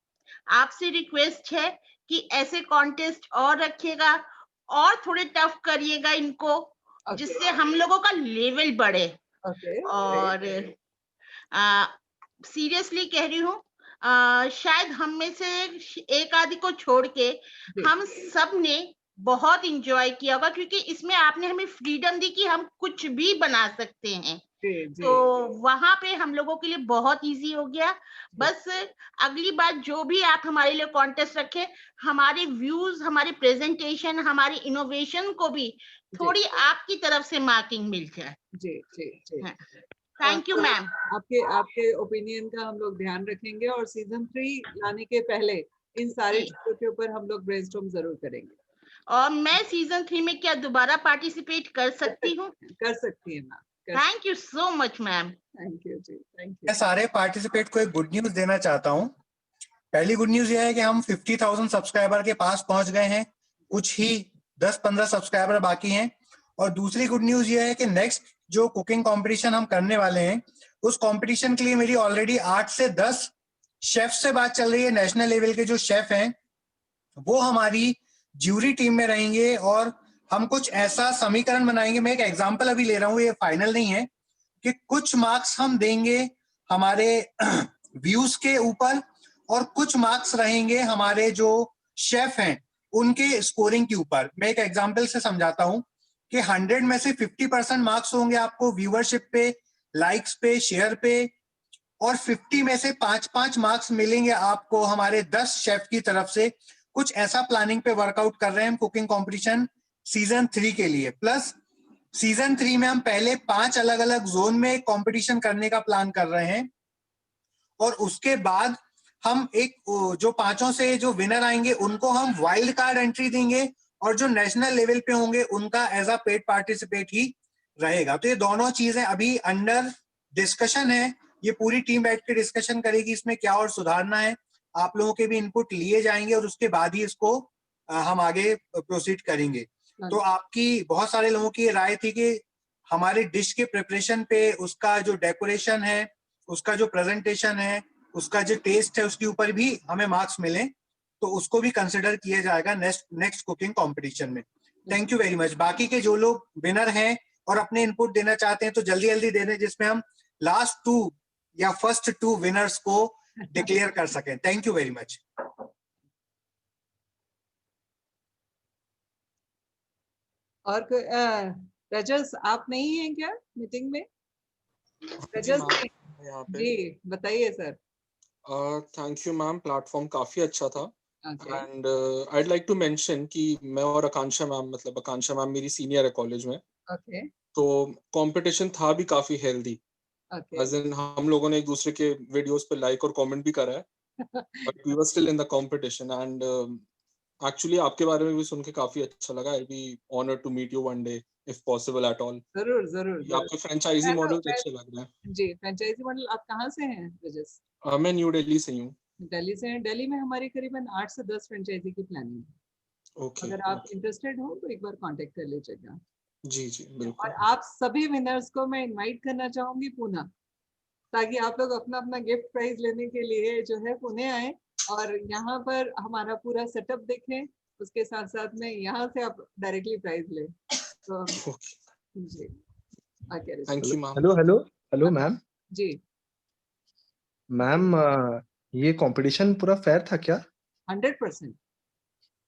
आपसे रिक्वेस्ट है कि ऐसे कॉन्टेस्ट और रखिएगा और थोड़े टफ करिएगा इनको, जिससे हम लोगों का लेवल बढ़े। और सीरियसली कह रही हूँ, शायद हम में से एक आदि को छोड़ के हम सब ने बहुत इंजॉय किया होगा, क्योंकि इसमें आपने हमें फ्रीडम दी कि हम कुछ भी बना सकते हैं। तो वहां पे हम लोगों के लिए बहुत इजी हो गया। बस अगली बार जो भी आप हमारे लिए कॉन्टेस्ट रखें, हमारे व्यूज, हमारे प्रेजेंटेशन, हमारी इनोवेशन को भी थोड़ी आपकी तरफ से मार्किंग मिल जाए। जी जी जी, थैंक यू मैम। आपके ओपिनियन का हम लोग ध्यान रखेंगे, और सीजन 3 लाने के पहले इन सारे चीजों के ऊपर हम लोग ब्रेनस्टॉर्म जरूर करेंगे। और मैं सीजन 3 में क्या दोबारा पार्टिसिपेट कर सकती हूँ? कर सकती है ma'am. Thank you so much ma'am. Thank you जी, थैंक यू। मैं सारे पार्टिसिपेट को एक गुड न्यूज देना चाहता हूँ। पहली गुड न्यूज यह है कि हम 50,000 सब्सक्राइबर के पास पहुंच गए हैं, कुछ ही 10-15 सब्सक्राइबर बाकी हैं। और दूसरी गुड न्यूज यह है कि नेक्स्ट जो कुकिंग कंपटीशन हम करने वाले हैं, उस कंपटीशन के लिए मेरी ऑलरेडी 8 से 10 शेफ से बात चल रही है। नेशनल लेवल के जो शेफ हैं वो हमारी ज्यूरी टीम में रहेंगे, और हम कुछ ऐसा समीकरण बनाएंगे। मैं एक एग्जांपल अभी ले रहा हूँ, ये फाइनल नहीं है, कि कुछ मार्क्स हम देंगे हमारे व्यूज के ऊपर, और कुछ मार्क्स रहेंगे हमारे जो शेफ हैं उनके स्कोरिंग के ऊपर। मैं एक एग्जांपल से समझाता हूं कि 100 में से 50% मार्क्स होंगे आपको व्यूअरशिप पे, लाइक्स पे, शेयर पे, और 50 में से 5-5 मार्क्स मिलेंगे आपको हमारे 10 शेफ की तरफ से। कुछ ऐसा प्लानिंग पे वर्कआउट कर रहे हैं हम कुकिंग कंपटीशन सीजन 3 के लिए। प्लस सीजन 3 में हम पहले 5 अलग अलग जोन में कंपटीशन करने का प्लान कर रहे हैं, और उसके बाद हम एक जो 5 से जो विनर आएंगे उनको हम वाइल्ड कार्ड एंट्री देंगे, और जो नेशनल लेवल पे होंगे उनका एज अ पेड पार्टिसिपेट ही रहेगा। तो ये दोनों चीजें अभी अंडर डिस्कशन है, ये पूरी टीम बैठ के डिस्कशन करेगी इसमें क्या और सुधारना है। आप लोगों के भी इनपुट लिए जाएंगे, और उसके बाद ही इसको हम आगे प्रोसीड करेंगे। तो आपकी बहुत सारे लोगों की राय थी कि हमारे डिश के प्रिपरेशन पे, उसका जो डेकोरेशन है, उसका जो प्रेजेंटेशन है, उसका जो टेस्ट है, उसके ऊपर भी हमें मार्क्स मिले, तो उसको भी कंसिडर किया जाएगा नेक्स्ट कुकिंग कंपटीशन में। Thank you very much. बाकी के जो लोग विनर हैं और अपने इनपुट देना चाहते हैं तो जल्दी जल्दी दे दें, जिसमें हम लास्ट 2 या फर्स्ट 2 विनर्स को डिक्लेयर कर सकें। Thank you very much. और रजस आप नहीं हैं क्या मीटिंग में? रजस यहाँ पे जी बताइए sir. Thank you ma'am, platform काफी अच्छा था। Okay and I'd like to mention कि मैं और आकांक्षा मैम, मतलब आकांक्षा मैम मेरी सीनियर है कॉलेज में, ओके तो कंपटीशन था भी काफी हेल्दी। ओके एज इन हम लोगों ने एक दूसरे के वीडियोस पे लाइक और कमेंट भी करा है, but we were still in the competition. And actually आपके बारे में भी सुन के काफी अच्छा लगा। I be honoured to meet you one day if possible at all. जरूर जरूर जरूर। आपके फ्रेंचाइजी मैं तो- मॉडल मैं- अच्छे लग रहे हैं। जी फ्रेंचाइजी मॉडल आप कहाँ से हैं रजस? मैं न्यू दिल्ली से हूँ। दिल्ली से हैं। दिल्ली में हमारी करीबन 8 से 10 फ्रेंचाइजी की प्लानिंग है। ओके अगर आप इंटरेस्टेड हो तो एक बार कांटेक्ट कर लीजिएगा। जी जी और बिल्कुल। आप सभी विनर्स को मैं इनवाइट करना चाहूंगी पुणे, ताकि आप लोग अपना अपना गिफ्ट प्राइज लेने के लिए जो है पुणे आए और यहाँ पर हमारा पूरा सेटअप देखें। उसके साथ साथ में यहाँ से आप डायरेक्टली प्राइज लें। तो जी okay thank you ma'am. Hello hello hello ma'am. जी मैम ये कंपटीशन पूरा फेयर था क्या? 100%।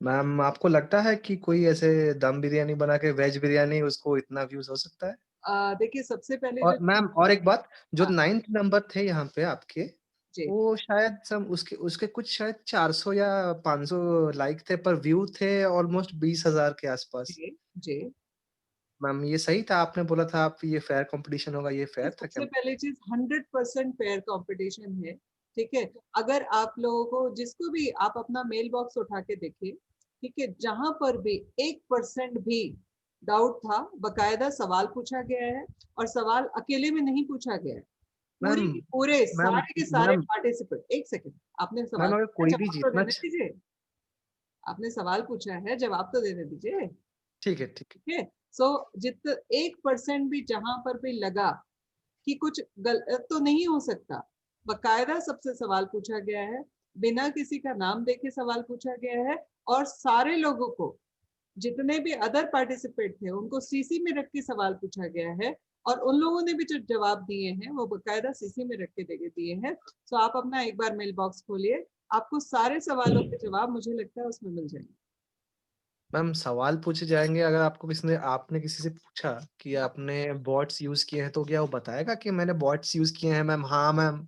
मैम आपको लगता है कि कोई ऐसे दम बिरयानी बना के वेज बिरयानी उसको इतना व्यूज हो सकता है? देखिए सबसे पहले और जो मैम और एक बात, जो हाँ। 9th नंबर थे यहाँ पे आपके, जी वो शायद सब उसके उसके कुछ शायद 400 या 500 लाइक थे, पर व्यू थे ऑलमोस्ट 20,000 के आसपास। जी जी मैम ये सही था? आपने बोला था आप ये फेयर कंपटीशन होगा, ये फेयर था सबसे क्या? पहले चीज 100% फेयर कंपटीशन है। ठीक है, अगर आप लोगों को जिसको भी आप अपना मेल बॉक्स उठा के देखिए, ठीक है, जहां पर भी 1% भी डाउट था, बकायदा सवाल पूछा गया है और सवाल अकेले में नहीं पूछा गया है। पूरे मैम पूरे मैम सारे के सारे मैम पार्टिसिपेंट। एक सेकंड, आपने सवाल मैम अगर पूछा, कोई भी जवाब तो जीतना देने दीजिए। आपने सवाल पूछा है, जवाब तो देने दीजिए। ठीक है ठीक है। ठीक है, सो 1% भी जहां पर भी लगा कि कुछ गलत तो नहीं हो सकता, बकायदा सबसे सवाल पूछा गया है, बिना किसी का नाम देके सवाल पूछा गया है और सारे लोगों को, जितने भी अदर पार्टिसिपेंट थे, उनको सीसी में रख के सवाल पूछा गया है और उन लोगों ने भी जो जवाब दिए हैं वो बकायदा सीसी में रख के दिए हैं। सो आप अपना एक बार मेल बॉक्स खोलिए, आपको सारे सवालों के जवाब मुझे लगता है उसमें मिल जाएंगे। मैम सवाल पूछे जाएंगे, अगर आपको आपने किसी से पूछा कि आपने बॉट्स यूज किए हैं, तो क्या वो बताएगा कि मैंने बॉट्स यूज किए हैं? मैम हाँ मैम।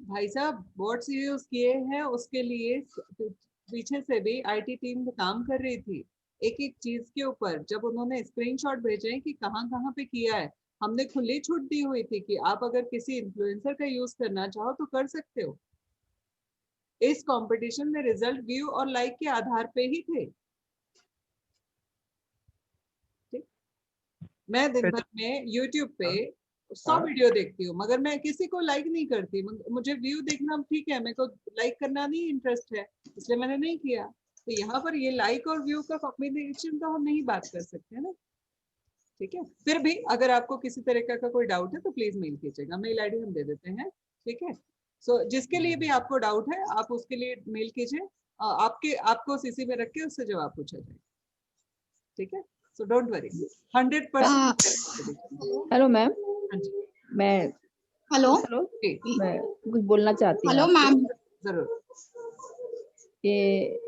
भाई साहब बोर्ड्स यूज किए हैं, उसके लिए पीछे से भी आईटी टीम काम कर रही थी एक एक चीज के ऊपर। जब उन्होंने स्क्रीनशॉट भेजे कि कहाँ कहाँ पे किया है, हमने खुली छूट दी हुई थी कि आप अगर किसी इन्फ्लुएंसर का यूज करना चाहो तो कर सकते हो। इस कंपटीशन में रिजल्ट व्यू और लाइक के आधार पे ही थे। ठीक, मैं दिन भर में यूट्यूब पे 100 वीडियो देखती हूँ, मगर मैं किसी को लाइक नहीं करती। मुझे व्यू देखना ठीक है, मेरे को लाइक करना नहीं इंटरेस्ट है, इसलिए मैंने नहीं किया। तो यहाँ पर ये लाइक और व्यू का कॉम्बिनेशन तो हम नहीं बात कर सकते ना। ठीक है, फिर भी अगर आपको किसी तरीके का कोई डाउट है तो प्लीज मेल कीजिएगा, मेल आईडी हम दे देते हैं। ठीक है, सो जिसके लिए भी आपको डाउट है आप उसके लिए मेल कीजिए, आपको सीसी में रख के उससे जवाब पूछा जाए। ठीक है, so don't worry, 100%। Hello ma'am, मैं हेलो मैं कुछ बोलना चाहती हूँ। हेलो आपसे। मैम, जरूर। ये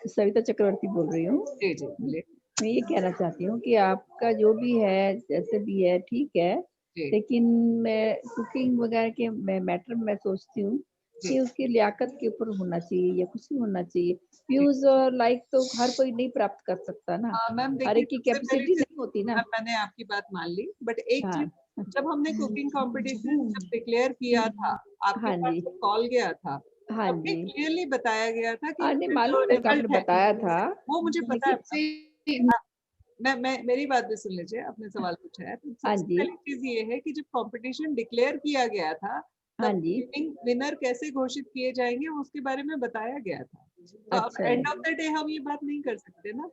सविता चक्रवर्ती बोल रही हूँ। जी जी बोलिए। मैं ये कहना चाहती हूँ कि आपका जो भी है, जैसे भी है ठीक है, लेकिन मैं कुकिंग वगैरह के मैटर में सोचती हूँ कि उसकी लियाकत के ऊपर होना चाहिए या कुछ भी होना चाहिए। व्यूज और लाइक तो हर कोई नहीं प्राप्त कर सकता ना, मैम हर एक की कैपेसिटी नहीं होती ना। मैंने आपकी बात मान ली, बट एक चीज, जब हमने कुकिंग कंपटीशन जब डिक्लेयर किया था, आपके पास कॉल गया था, आपने क्लियरली बताया गया था कि नहीं मालूम है, आपने बताया था, वो मुझे पता है। मैं मेरी बात भी सुन लीजिए, आपने सवाल पूछा है। तो सबसे पहली चीज ये है कि जब कंपटीशन डिक्लेयर किया गया था, तब विनर कैसे घोषित किए जाएंगे उसके बारे में बताया गया था। तो अब एंड ऑफ द डे हम ये बात नहीं कर सकते ना।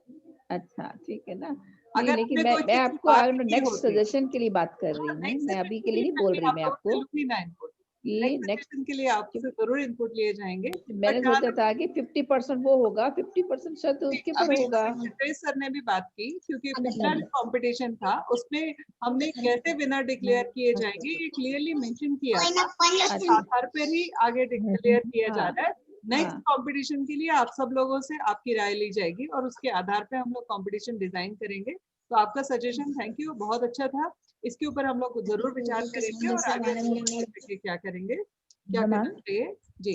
अच्छा ठीक है ना। अगर लेकिन मैं आपको नेक्स्ट सजेशन के लिए बात कर रही हूँ, मैं अभी के लिए नहीं बोल रही। मैं आपको ये नेक्स्ट के लिए आपसे जरूर इनपुट लिए जाएंगे। मैंने सोचा था कि 50% वो होगा, 50% शायद उसके ऊपर होगा। सर ने भी बात की, क्योंकि पिछला जो कंपटीशन था उसमें हमने कैसे विनर डिक्लेयर किए जाएंगे ये क्लियरली मेंशन किया था। आधार पर ही आगे डिक्लेयर किया जा रहा है। नेक्स्ट कंपटीशन के लिए आप सब लोगों से आपकी राय ली जाएगी और उसके आधार पे हम लोग कंपटीशन डिजाइन करेंगे। तो आपका सजेशन थैंक यू, बहुत अच्छा था। इसके ऊपर हम लोग जरूर विचार करेंगे और आगे क्या करेंगे, क्या करना चाहिए। जी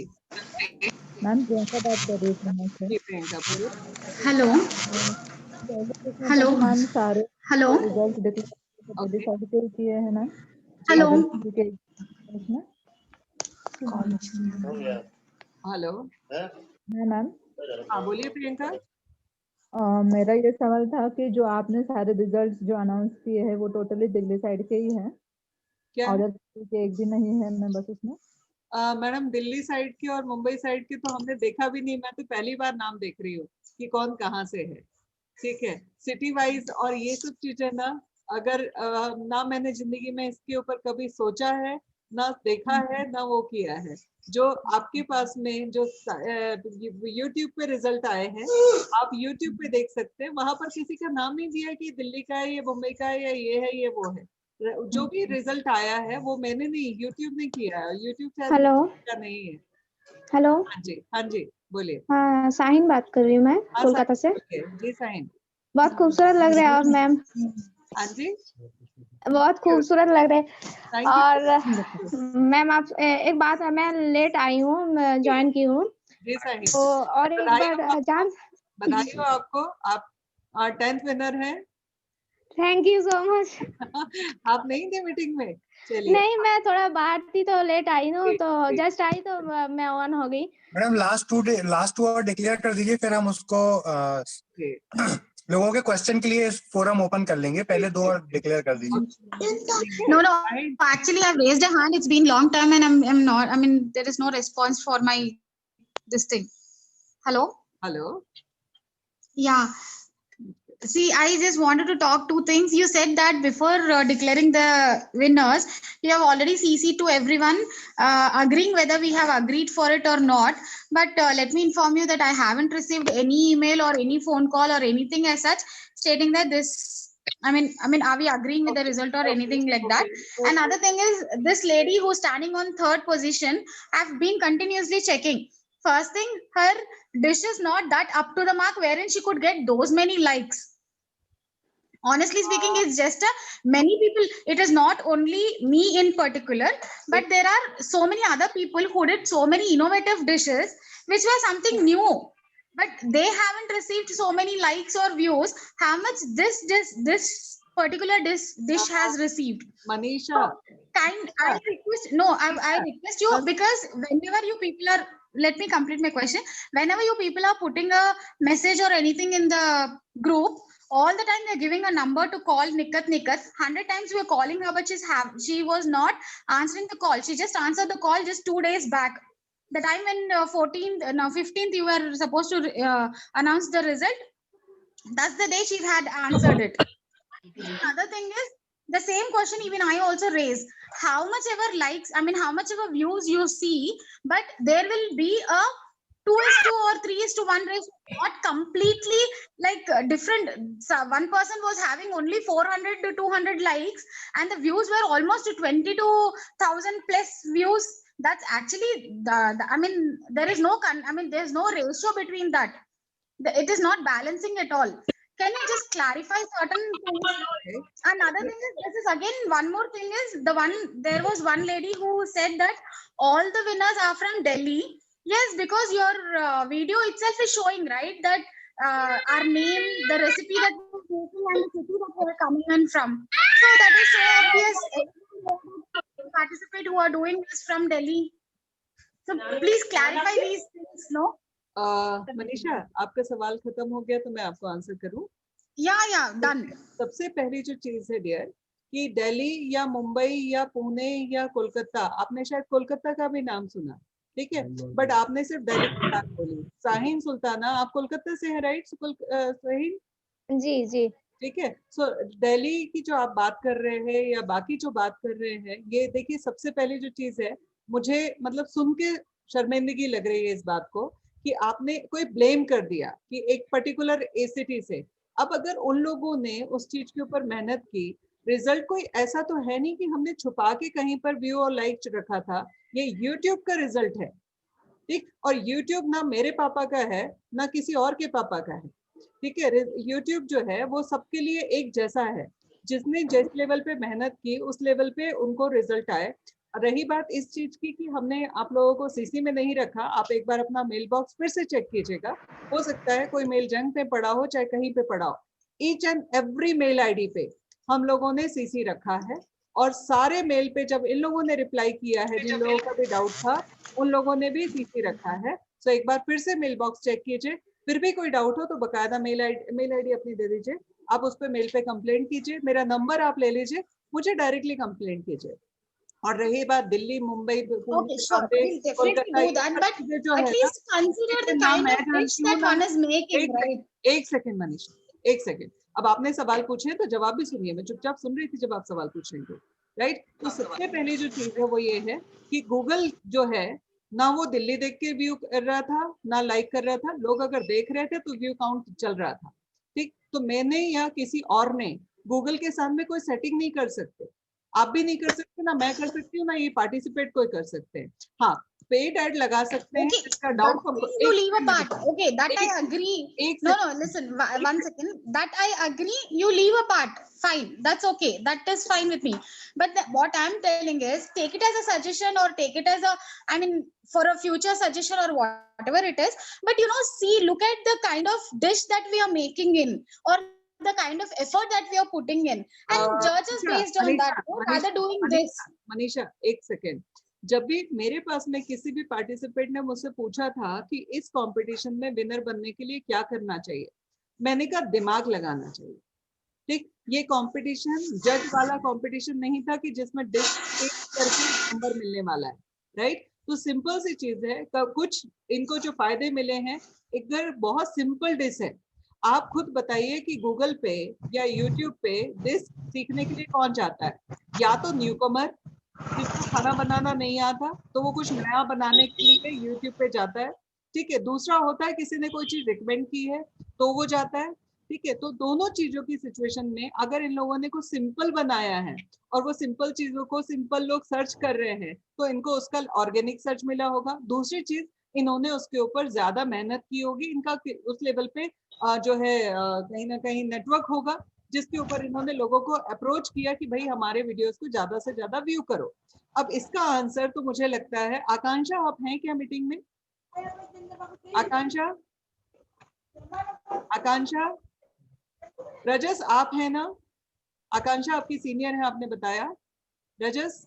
मैम प्रियंका बात कर रही थी। जी प्रियंका बोलिए। हेलो हेलो मैम, सारे हेलो रिजल्ट डिसाइड किए हैं मैम। Hello hello ma'am. हाँ बोलिए प्रियंका। मेरा ये सवाल था कि जो आपने सारे रिजल्ट जो अनाउंस किए हैं वो टोटली दिल्ली साइड के ही हैं, क्या अदर के एक भी नहीं है मैं बस उसमें? मैडम दिल्ली साइड की और मुंबई साइड की तो हमने देखा भी नहीं, मैं तो पहली बार नाम देख रही हूँ कि कौन कहाँ से है। ठीक है, सिटी वाइज और ये सब चीजें ना, अगर ना मैंने जिंदगी में इसके ऊपर कभी सोचा है, ना देखा है, ना वो किया है। जो आपके पास में जो YouTube पे रिजल्ट आए हैं, आप YouTube पे देख सकते हैं, वहां पर किसी का नाम नहीं दिया कि दिल्ली का है, ये मुंबई का है, या ये है, ये वो है। जो भी रिजल्ट आया है वो मैंने नहीं, YouTube ने किया है। YouTube हेलो का नहीं है। हेलो हाँ जी बोलिए। हाँ, साहिन बात कर रही हूँ मैं कोलकाता से। जी साहिन, बहुत खूबसूरत लग रहा है। और मैम हाँ जी बहुत खूबसूरत लग रहे हैं। Thank you. और मैम आप एक बात है, मैं लेट आई हूँ, ज्वाइन की हूँ जी साहिन, तो, और एक बार जान बधाई हो आपको, आप 10th विनर हैं। Thank you so much. आप नहीं थे मीटिंग में? चलिए। नहीं, मैं थोड़ा बाहर थी तो लेट आई हूँ, तो जस्ट आई तो मैं ऑन हो गई। मैडम लास्ट 2 आवर डिक्लेयर कर दीजिए, फिर हम उसको लोगों के क्वेश्चन के लिए फोरम ओपन कर लेंगे। पहले 2 आवर डिक्लेयर कर दीजिए। No, actually I've raised a hand. It's been long time and I'm not, I mean, there is no response for my this thing. Hello? Yeah. See, I just wanted to talk 2 things. You said that before declaring the winners, you have already CC'd to everyone, agreeing whether we have agreed for it or not. But let me inform you that I haven't received any email or any phone call or anything as such stating that this, I mean, are we agreeing with the result or anything like that? Another thing is, this lady who's standing on 3rd position, I've been continuously checking. First thing, her dish is not that up to the mark wherein she could get those many likes. Honestly speaking, it's just many people. It is not only me in particular, but there are so many other people who did so many innovative dishes which were something new, but they haven't received so many likes or views. How much this particular dish has received? Manisha, I request you, because whenever you people are, let me complete my question. Whenever you people are putting a message or anything in the group, all the time they're giving a number to call Nikat. 100 times we were calling her, but she was not answering the call. She just answered the call just 2 days back. The time when 15th you were supposed to announce the result. That's the day she had answered it. Another thing is, the same question even I also raised. How much ever likes, I mean, how much ever views you see, but there will be a 2:2 or 3:1 ratio, not completely like different. So one person was having only 400 to 200 likes, and the views were almost to 22,000 plus views. That's actually I mean, there's no ratio between that. It is not balancing at all. Can you just clarify certain things? Another thing is, this is again one more thing is, there was one lady who said that all the winners are from Delhi. Yes, because your video itself is showing, right, that our name, the recipe that we're making, and the city that we're coming in from. So that is so obvious. Everyone participate who are doing this from Delhi. So please clarify these things, no? Manisha, आपका सवाल खत्म हो गया तो मैं आपको answer करूं? या डन। सबसे पहली जो चीज है डियर, कि दिल्ली या मुंबई या पुणे या कोलकाता, आपने शायद कोलकाता का भी नाम सुना, ठीक है, बट आपने सिर्फ दिल्ली की बात बोली। साहिन सुल्ताना, आप कोलकाता से हैं राइट? साहिन जी ठीक है। सो दिल्ली की जो आप बात कर रहे हैं या बाकी जो बात कर रहे हैं, ये देखिए सबसे पहली जो चीज है, मुझे मतलब सुन के शर्मिंदगी लग रही है इस बात को कि आपने कोई ब्लेम कर दिया कि एक पर्टिकुलर एसिटी से। अब अगर उन लोगों ने उस चीज के ऊपर मेहनत की, रिजल्ट कोई ऐसा तो है नहीं कि हमने छुपा के कहीं पर व्यू और लाइक रखा था। ये YouTube का रिजल्ट है, ठीक, और YouTube ना मेरे पापा का है ना किसी और के पापा का है। ठीक है। यूट्यूब जो है वो सबके लिए एक जैसा है, जिसने जिस लेवल पे मेहनत की उस लेवल पे उनको रिजल्ट आए। रही बात इस चीज की कि हमने आप लोगों को सीसी में नहीं रखा, आप एक बार अपना मेल बॉक्स फिर से चेक कीजिएगा, हो सकता है कोई मेल जंक पे पड़ा हो चाहे कहीं पे पड़ा हो। Each and every mail ID पे हम लोगों ने सीसी रखा है, और सारे मेल पे जब इन लोगों ने रिप्लाई किया है, जिन लोगों का भी डाउट था उन लोगों ने भी सीसी रखा है। तो एक बार फिर से मेल बॉक्स चेक कीजिए, फिर भी कोई डाउट हो तो बकायदा मेल आईडी अपनी दे दीजिए, आप उस पर मेल पे कंप्लेंट कीजिए, मेरा नंबर आप ले लीजिए, मुझे डायरेक्टली कंप्लेंट कीजिए। और रही बात Delhi, Mumbai, Okay, sure. We'll definitely do that, but जो at है least consider the kind of dish that one is making, right? एक सेकंड मनीषा, एक सेकंड। अब आपने सवाल पूछे तो जवाब भी सुनिए, मैं चुपचाप सुन रही थी जब आप सवाल पूछ रही थी, राइट। तो सबसे पहली जो चीज है वो ये है कि गूगल जो है ना वो दिल्ली देख के व्यू कर रहा था ना लाइक कर रहा था, लोग अगर देख रहे थे तो व्यू काउंट चल रहा था, ठीक। तो मैंने या किसी और ने गूगल के साथ में कोई सेटिंग नहीं कर सकते, आप भी नहीं कर सकते, ना मैं कर सकती हूँ, ना ये पार्टिसिपेट कोई कर सकते हैं। हाँ, पेड ऐड लगा सकते हैं, इसका doubt You leave a part. Okay, that I agree. No, listen, one second. That I agree. You leave a part. Fine. That's okay. That is fine with me. But what I'm telling is, take it as a suggestion or take it as a, I mean, for a future suggestion or whatever it is. But see, look at the kind of dish that we are making in, or the kind of effort that we are putting in, and judge is based on that, rather doing this. Manisha एक second, जब भी मेरे पास में किसी भी participant ने मुझसे पूछा था कि इस कंपटीशन में विनर बनने के लिए क्या करना चाहिए, मैंने कहा दिमाग लगाना चाहिए, ठीक। ये कंपटीशन जज वाला कंपटीशन नहीं था कि जिसमें डिश करके नंबर मिलने वाला है, राइट। तो सिंपल सी चीज है, कुछ इनको जो फायदे मिले हैं, एक बहुत सिंपल डिश है। आप खुद बताइए कि गूगल पे या यूट्यूब पे डिश सीखने के लिए कौन जाता है? या तो न्यूकमर जिसको खाना बनाना नहीं आता तो वो कुछ नया बनाने के लिए यूट्यूब पे जाता है, ठीक है। दूसरा होता है किसी ने कोई चीज रिकमेंड की है तो वो जाता है, ठीक है। तो दोनों चीजों की सिचुएशन में अगर इन लोगों ने कुछ सिंपल बनाया है और वो सिंपल चीजों को सिंपल लोग सर्च कर रहे हैं तो इनको उसका ऑर्गेनिक सर्च मिला होगा। दूसरी चीज, इन्होंने उसके ऊपर ज्यादा मेहनत की होगी, इनका उस लेवल पे जो है कहीं ना कहीं नेटवर्क होगा जिसके ऊपर इन्होंने लोगों को अप्रोच किया कि भाई हमारे वीडियोस को ज्यादा से ज्यादा व्यू करो। अब इसका आंसर तो मुझे लगता है, आकांक्षा आप हैं क्या मीटिंग में? आकांक्षा, आकांक्षा, रजस आप हैं ना? आकांक्षा आपकी सीनियर है आपने बताया। रजस,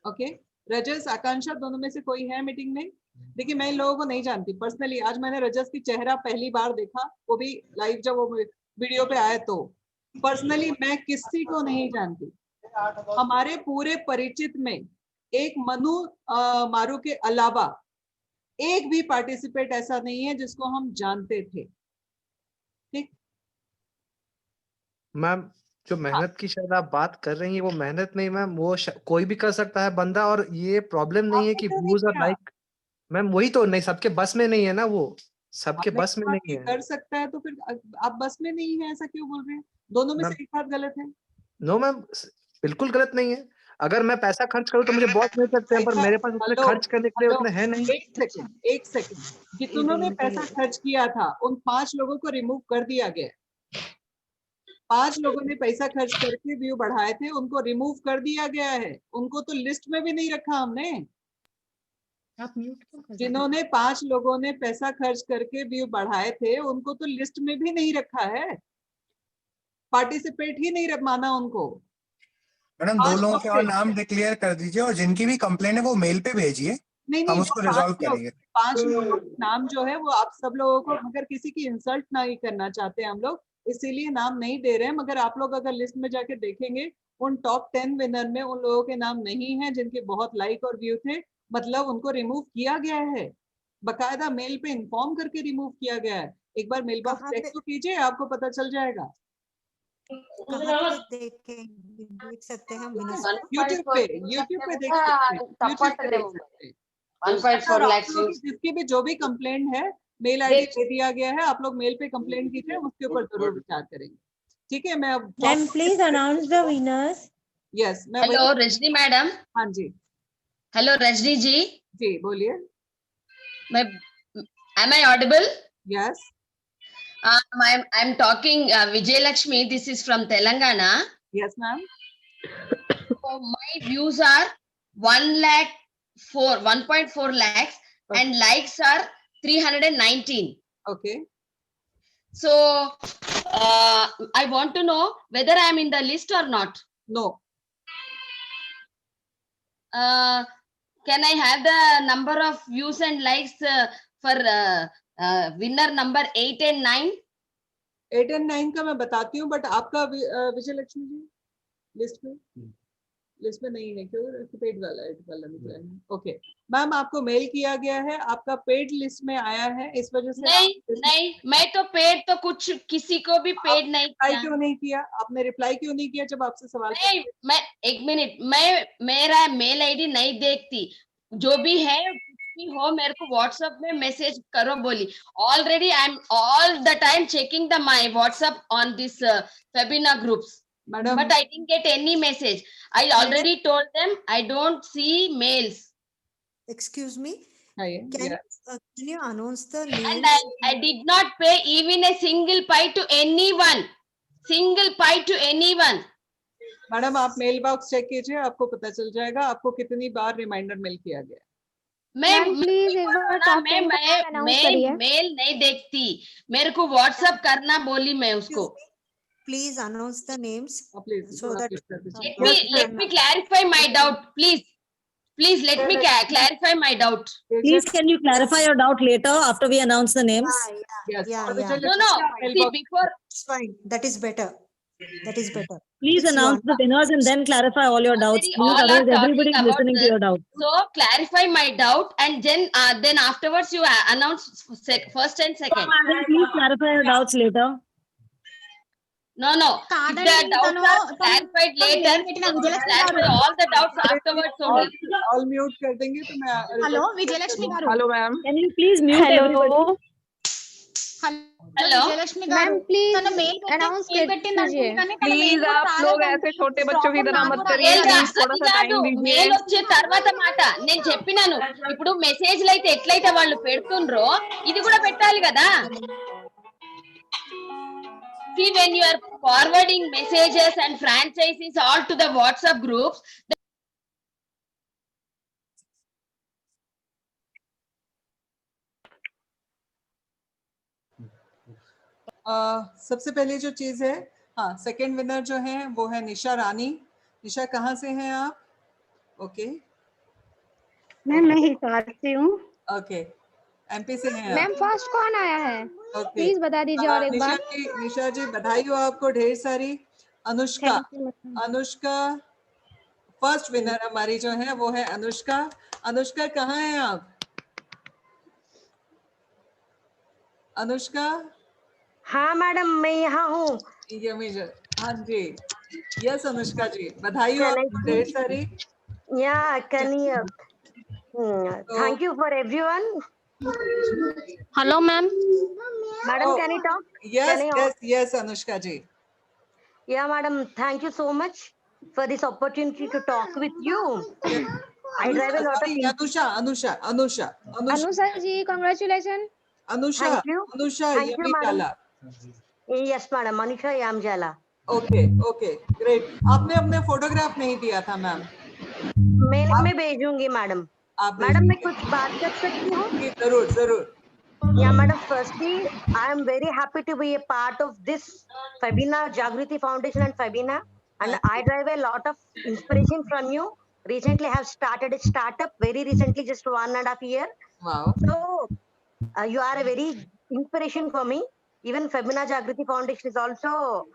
ओके, रजस आकांक्षा दोनों में से कोई है मीटिंग में? देखिए मैं इन लोगों को नहीं जानती पर्सनली, आज मैंने रजस की चेहरा पहली बार देखा, वो भी लाइव जब वो वीडियो पे आए तो। पर्सनली मैं किसी को नहीं जानती। हमारे पूरे परिचित में एक मनु मारू के अलावा एक भी पार्टिसिपेट ऐसा नहीं है जिसको हम जानते थे, ठीक। मैम जो मेहनत की शायद आप बात कर रही हैं वो मेहनत नहीं मैम, वो कोई भी कर सकता है बंदा, और ये प्रॉब्लम नहीं है कि व्यूज और लाइक, मैम वही तो नहीं, सबके बस में नहीं है ना, वो सबके बस में नहीं है। कर सकता है तो फिर आप बस में नहीं है ऐसा क्यों बोल रहे हैं? दोनों में से एक बात गलत है। नो मैम, बिल्कुल गलत नहीं है। अगर मैं पैसा खर्च करूं तो मुझे बहुत मिल सकते हैं, पर मेरे पास उतने खर्च करने के लिए उतने है नहीं। एक सेकंड, जिन्होंने पैसा खर्च किया था उन 5 लोगों को रिमूव कर दिया गया। 5 लोगों ने पैसा खर्च करके व्यू बढ़ाए थे, उनको रिमूव कर दिया गया है, उनको तो लिस्ट में भी नहीं रखा हमने। जिन्होंने 5 लोगों ने पैसा खर्च करके व्यू बढ़ाए थे उनको तो लिस्ट में भी नहीं रखा है, पार्टिसिपेट ही नहीं माना उनको। मैडम 2 लोगों के और नाम डिक्लेयर कर दीजिए और जिनकी भी कंप्लेंट है वो मेल पे भेजिए, हम उसको रिजॉल्व करेंगे। 5 लोगों के नाम जो है वो आप सब लोगों को, मगर किसी की इंसल्ट नहीं करना चाहते हम लोग, इसीलिए नाम नहीं दे रहे हैं। मगर आप लोग अगर लिस्ट में जाके देखेंगे उन टॉप 10 विनर में उन लोगों के नाम नहीं है जिनके बहुत लाइक और व्यू थे, मतलब उनको रिमूव किया गया है, बकायदा मेल पे इन्फॉर्म करके रिमूव किया गया है। एक बार मेल बॉक्स चेक तो कीजिए, आपको पता चल जाएगा। देख सकते हैं यूट्यूब पे देख सकते हैं। जिसकी भी जो भी कंप्लेंट है मेल आईडी दे दिया गया है, आप लोग मेल पे कंप्लेंट कीजिए, उसके ऊपर जरूर विचार करेंगे, ठीक है। मैं ma'am please announce the winners. Yes मैं। Hello Rajni madam. हाँ जी। हेलो रजनी जी। जी बोलिए। मैं Am I audible? Yes. I'm talking Vijay Lakshmi. This is from Telangana. Yes, ma'am. So my views are 1.4 lakhs, and likes are 319. Okay. So I want to know whether I am in the list or not. No. Can I have the number of views and likes for winner number 8 and 9? 8 and 9 का मैं बताती हूँ, but आपका विजय Lakshmi ji list में नहीं है, क्यों? Paid वाला निकला है। ओके मैम, आपको मेल किया गया है, आपका पेड लिस्ट में आया है, इस वजह से नहीं, मैं तो पेड तो कुछ किसी को भी पेड नहीं किया। क्यों नहीं किया? आपने रिप्लाई क्यों नहीं किया जब आपसे सवाल? नहीं, मैं एक मिनट, मैं मेरा मेल आईडी नहीं देखती, जो भी है हो मेरे को व्हाट्सएप में मैसेज करो बोली। Already I am all the time checking the my WhatsApp on this webinar groups, Madam, but I didn't get any message. I already told them I don't see mails. Excuse me. Can you announce the name? And I did not pay even a single pie to anyone. Single pie to anyone. Madam, आप mail box check कीजिए, आपको पता चल जाएगा आपको कितनी बार reminder mail किया गया। मैं मेल नहीं देखती, मेरे को व्हाट्सएप करना बोली मैं उसको। Please announce the names. So that let me clarify my doubt, please. Please let me clarify my doubt. Please, can you clarify your doubt later after we announce the names? Yeah. No. See, before. It's fine. That is better. Please announce the winners and then clarify all your doubts. Please, otherwise everybody is listening to your doubt. So clarify my doubt, and then afterwards you announce first and second. Please clarify your doubts later. No. If the doubts are clarified later, clarify all the doubts afterwards only. All mute कर देंगे तो मैं। Hello, Vijay Lakshmi garu. Hello, ma'am. Can you please mute everybody? Hello, Vijay Lakshmi garu. Ma'am, please तने mail announce कीजिए। Please, आप लोग ऐसे छोटे बच्चों की तरह मत करिए। थोड़ा सा टाइम दीजिए। మెయిల్ వచ్చే తర్వాత మాట నేను చెప్పినాను, ఇప్పుడు మెసేజ్లు అయితే ఎట్లయితే వాళ్ళు పెడుతుండ్రో ఇది కూడా పెట్టాలి కదా। See, when you are forwarding messages and franchises all to the WhatsApp groups, सबसे पहले जो चीज है, हाँ, सेकंड विनर जो है वो है निशा रानी। निशा, कहाँ से हैं आप? ओके मैं हिसार से हूँ। ओके, एमपी से हैं मैम, फर्स्ट कौन आया है? प्लीज बता दीजिए और एक बार। निशा जी, बधाई हो आपको ढेर सारी। अनुष्का फर्स्ट विनर हमारी जो है वो है अनुष्का। अनुष्का, कहाँ हैं आप? अनुष्का? हाँ मैडम, मैं यहाँ हूँ। हाँ जी, यस अनुष्का जी, बधाई हो आपको ढेर सारी। Yeah, thank you for everyone. Hello, ma'am. Madam, can you talk? Yes, Anushka ji. Yeah, madam, thank you so much for this opportunity to talk with you. I drive a lot of Anusha ji, congratulations. Thank you. Anusha Yamjala. Yes, madam, Anusha Yamjala. Okay, great. आपने अपने photograph नहीं दिया था ma'am. Mail में भेजूंगी madam. Madam, मैं कुछ बात कर सकती हूँ? जरूर। Yeah, madam, firstly, I am very happy to be a part of this Fabina, Jagriti Foundation and Fabina, and I derive a lot of inspiration from you. Recently, I have started a startup very recently, just 1.5 years. Wow. So, you are a very inspiration for me. Even Fabina Jagriti Foundation is also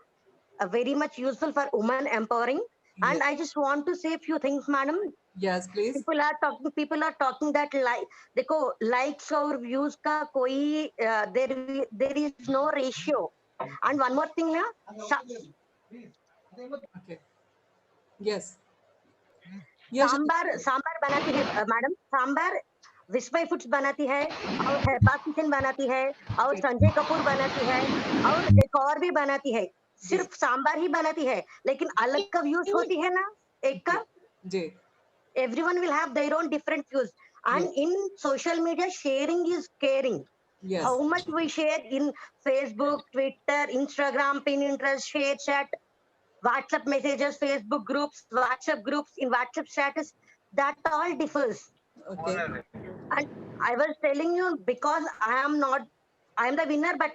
very much useful for women empowering. And I just want to say a few things, madam. Yes, please. People are talking that देखो likes और views का कोई there is no ratio. And one more thing ना, okay. Yes. Sambar बनाती है madam, sambar विस्मय foods बनाती है और हेबा किचन बनाती है और संजय कपूर बनाती है और एक और भी बनाती है। सिर्फ सांबार ही बनाती है, लेकिन अलग का व्यूज होती है ना एक का जी। Everyone will have their own different views, and in social media sharing is caring. Yes. How much we share in Facebook, Twitter, Instagram, Pinterest, ShareChat, WhatsApp messages, Facebook groups, WhatsApp groups, in WhatsApp status, that all differs. Okay. And I was telling you, because I am the winner, but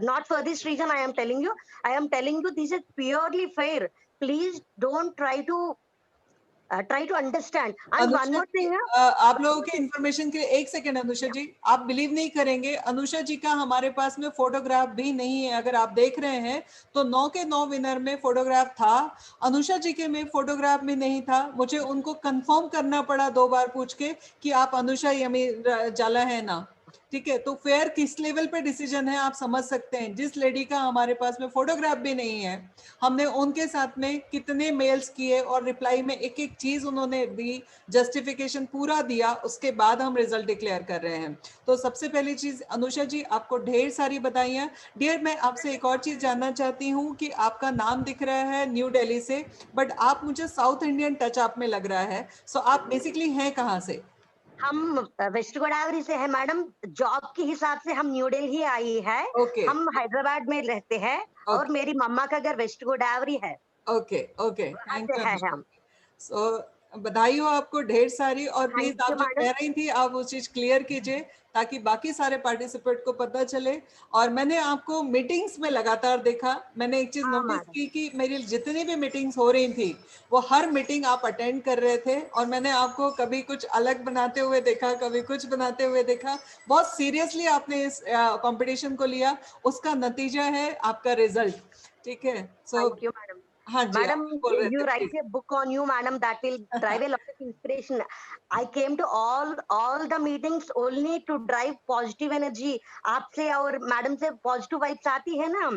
not for this reason. I am telling you this is purely fair. Please don't try to understand. And one Anusha more ji, thing, आप लोगों के information के लिए एक second Anusha जी, आप believe नहीं करेंगे, अनुषा जी का हमारे पास में फोटोग्राफ भी नहीं है। अगर आप देख रहे हैं तो 9 के 9 विनर में फोटोग्राफ था, अनुषा जी के में फोटोग्राफ में नहीं था। मुझे उनको कंफर्म करना पड़ा 2 बार पूछ के कि आप अनुषा यमी जाला है ना, ठीक है। तो फेयर किस लेवल पे डिसीजन है आप समझ सकते हैं। जिस लेडी का हमारे पास में फोटोग्राफ भी नहीं है, हमने उनके साथ में कितने मेल्स किए और रिप्लाई में एक एक चीज उन्होंने दी, जस्टिफिकेशन पूरा दिया, उसके बाद हम रिजल्ट डिक्लेयर कर रहे हैं। तो सबसे पहली चीज अनुषा जी, आपको ढेर सारी बधाइयां। डियर, मैं आपसे एक और चीज जानना चाहती हूँ कि आपका नाम दिख रहा है न्यू दिल्ली से, बट आप मुझे साउथ इंडियन टच आप में लग रहा है। सो आप बेसिकली हैं कहाँ से? हम वेस्ट गोदावरी से है मैडम। जॉब के हिसाब से हम न्यू दिल्ली आई है। Okay. हम हैदराबाद में रहते हैं और मेरी मम्मा का घर वेस्ट गोदावरी है। Okay okay, thank you. है हम। सो बधाई हो आपको ढेर सारी। और प्लीज आप जो कह रही थी आप वो चीज क्लियर कीजिए ताकि बाकी सारे पार्टिसिपेंट को पता चले। और मैंने आपको मीटिंग्स में लगातार देखा, मैंने एक चीज नोटिस की कि मेरी जितनी भी मीटिंग्स हो रही थी वो हर मीटिंग आप अटेंड कर रहे थे, और मैंने आपको कभी कुछ अलग बनाते हुए देखा, कभी कुछ बनाते हुए देखा। बहुत सीरियसली आपने इस कंपटीशन को लिया, उसका नतीजा है आपका रिजल्ट, ठीक है। So thank you madam. हाँ जी, Madam, you write a book on you, madam. That will drive a lot of inspiration. I came to all the meetings only to drive positive energy. आपसे और madam से positive vibes आती है ना।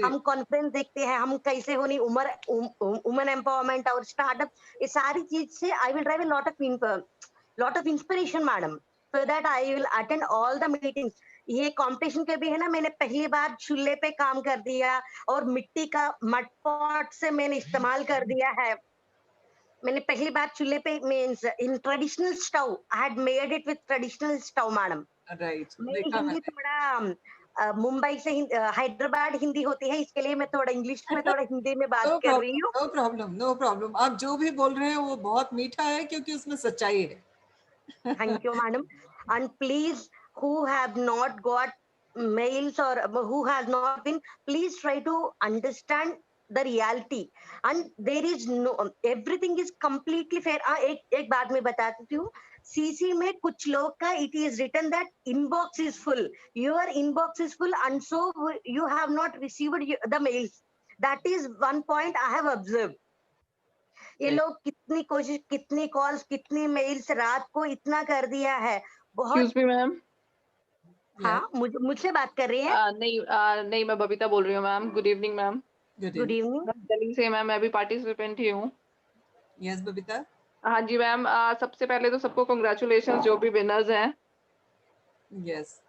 हम conference देखते हैं, हम कैसे होनी वुमेन एम्पावरमेंट और स्टार्टअप, ये सारी चीज से I will drive a lot of inspiration, madam. So that I will attend all the meetings. ये कंपटीशन के भी है ना, मैंने पहली बार चूल्हे पे काम कर दिया और मिट्टी का मड पॉट से मैंने इस्तेमाल कर दिया है। मैंने पहली बार चूल्हे पे means in traditional stove, I had made it with traditional stove madam. Right, मेरी हिंदी थोड़ा मुंबई से हैदराबाद हिंदी होती है, इसके लिए मैं थोड़ा इंग्लिश में थोड़ा हिंदी में बात कर रही हूँ। No problem, no problem. आप जो भी बोल रहे हैं वो बहुत मीठा है क्योंकि उसमें सच्चाई है। Thank you, madam. And please, who have not got mails or who has not been, please try to understand the reality. And there is no, everything is completely fair. एक बात मैं बताती हूँ, CC में कुछ लोग का it is written that inbox is full. Your inbox is full, and so you have not received the mails. That is one point I have observed. ये लोग कितनी कोशिश, कितनी कॉल्स, कितनी मेल्स रात को इतना कर दिया है। बहुत मैम। हाँ, मुझसे बात कर रही है? नहीं, मैं बबीता बोल रही हूँ ma'am. Good evening ma'am. Good evening. Delhi से मैम, मैं भी पार्टिसिपेंट ही हूँ। यस बबीता। हाँ जी मैम, सबसे पहले तो सबको कांग्रेचुलेशंस जो भी विनर्स हैं। यस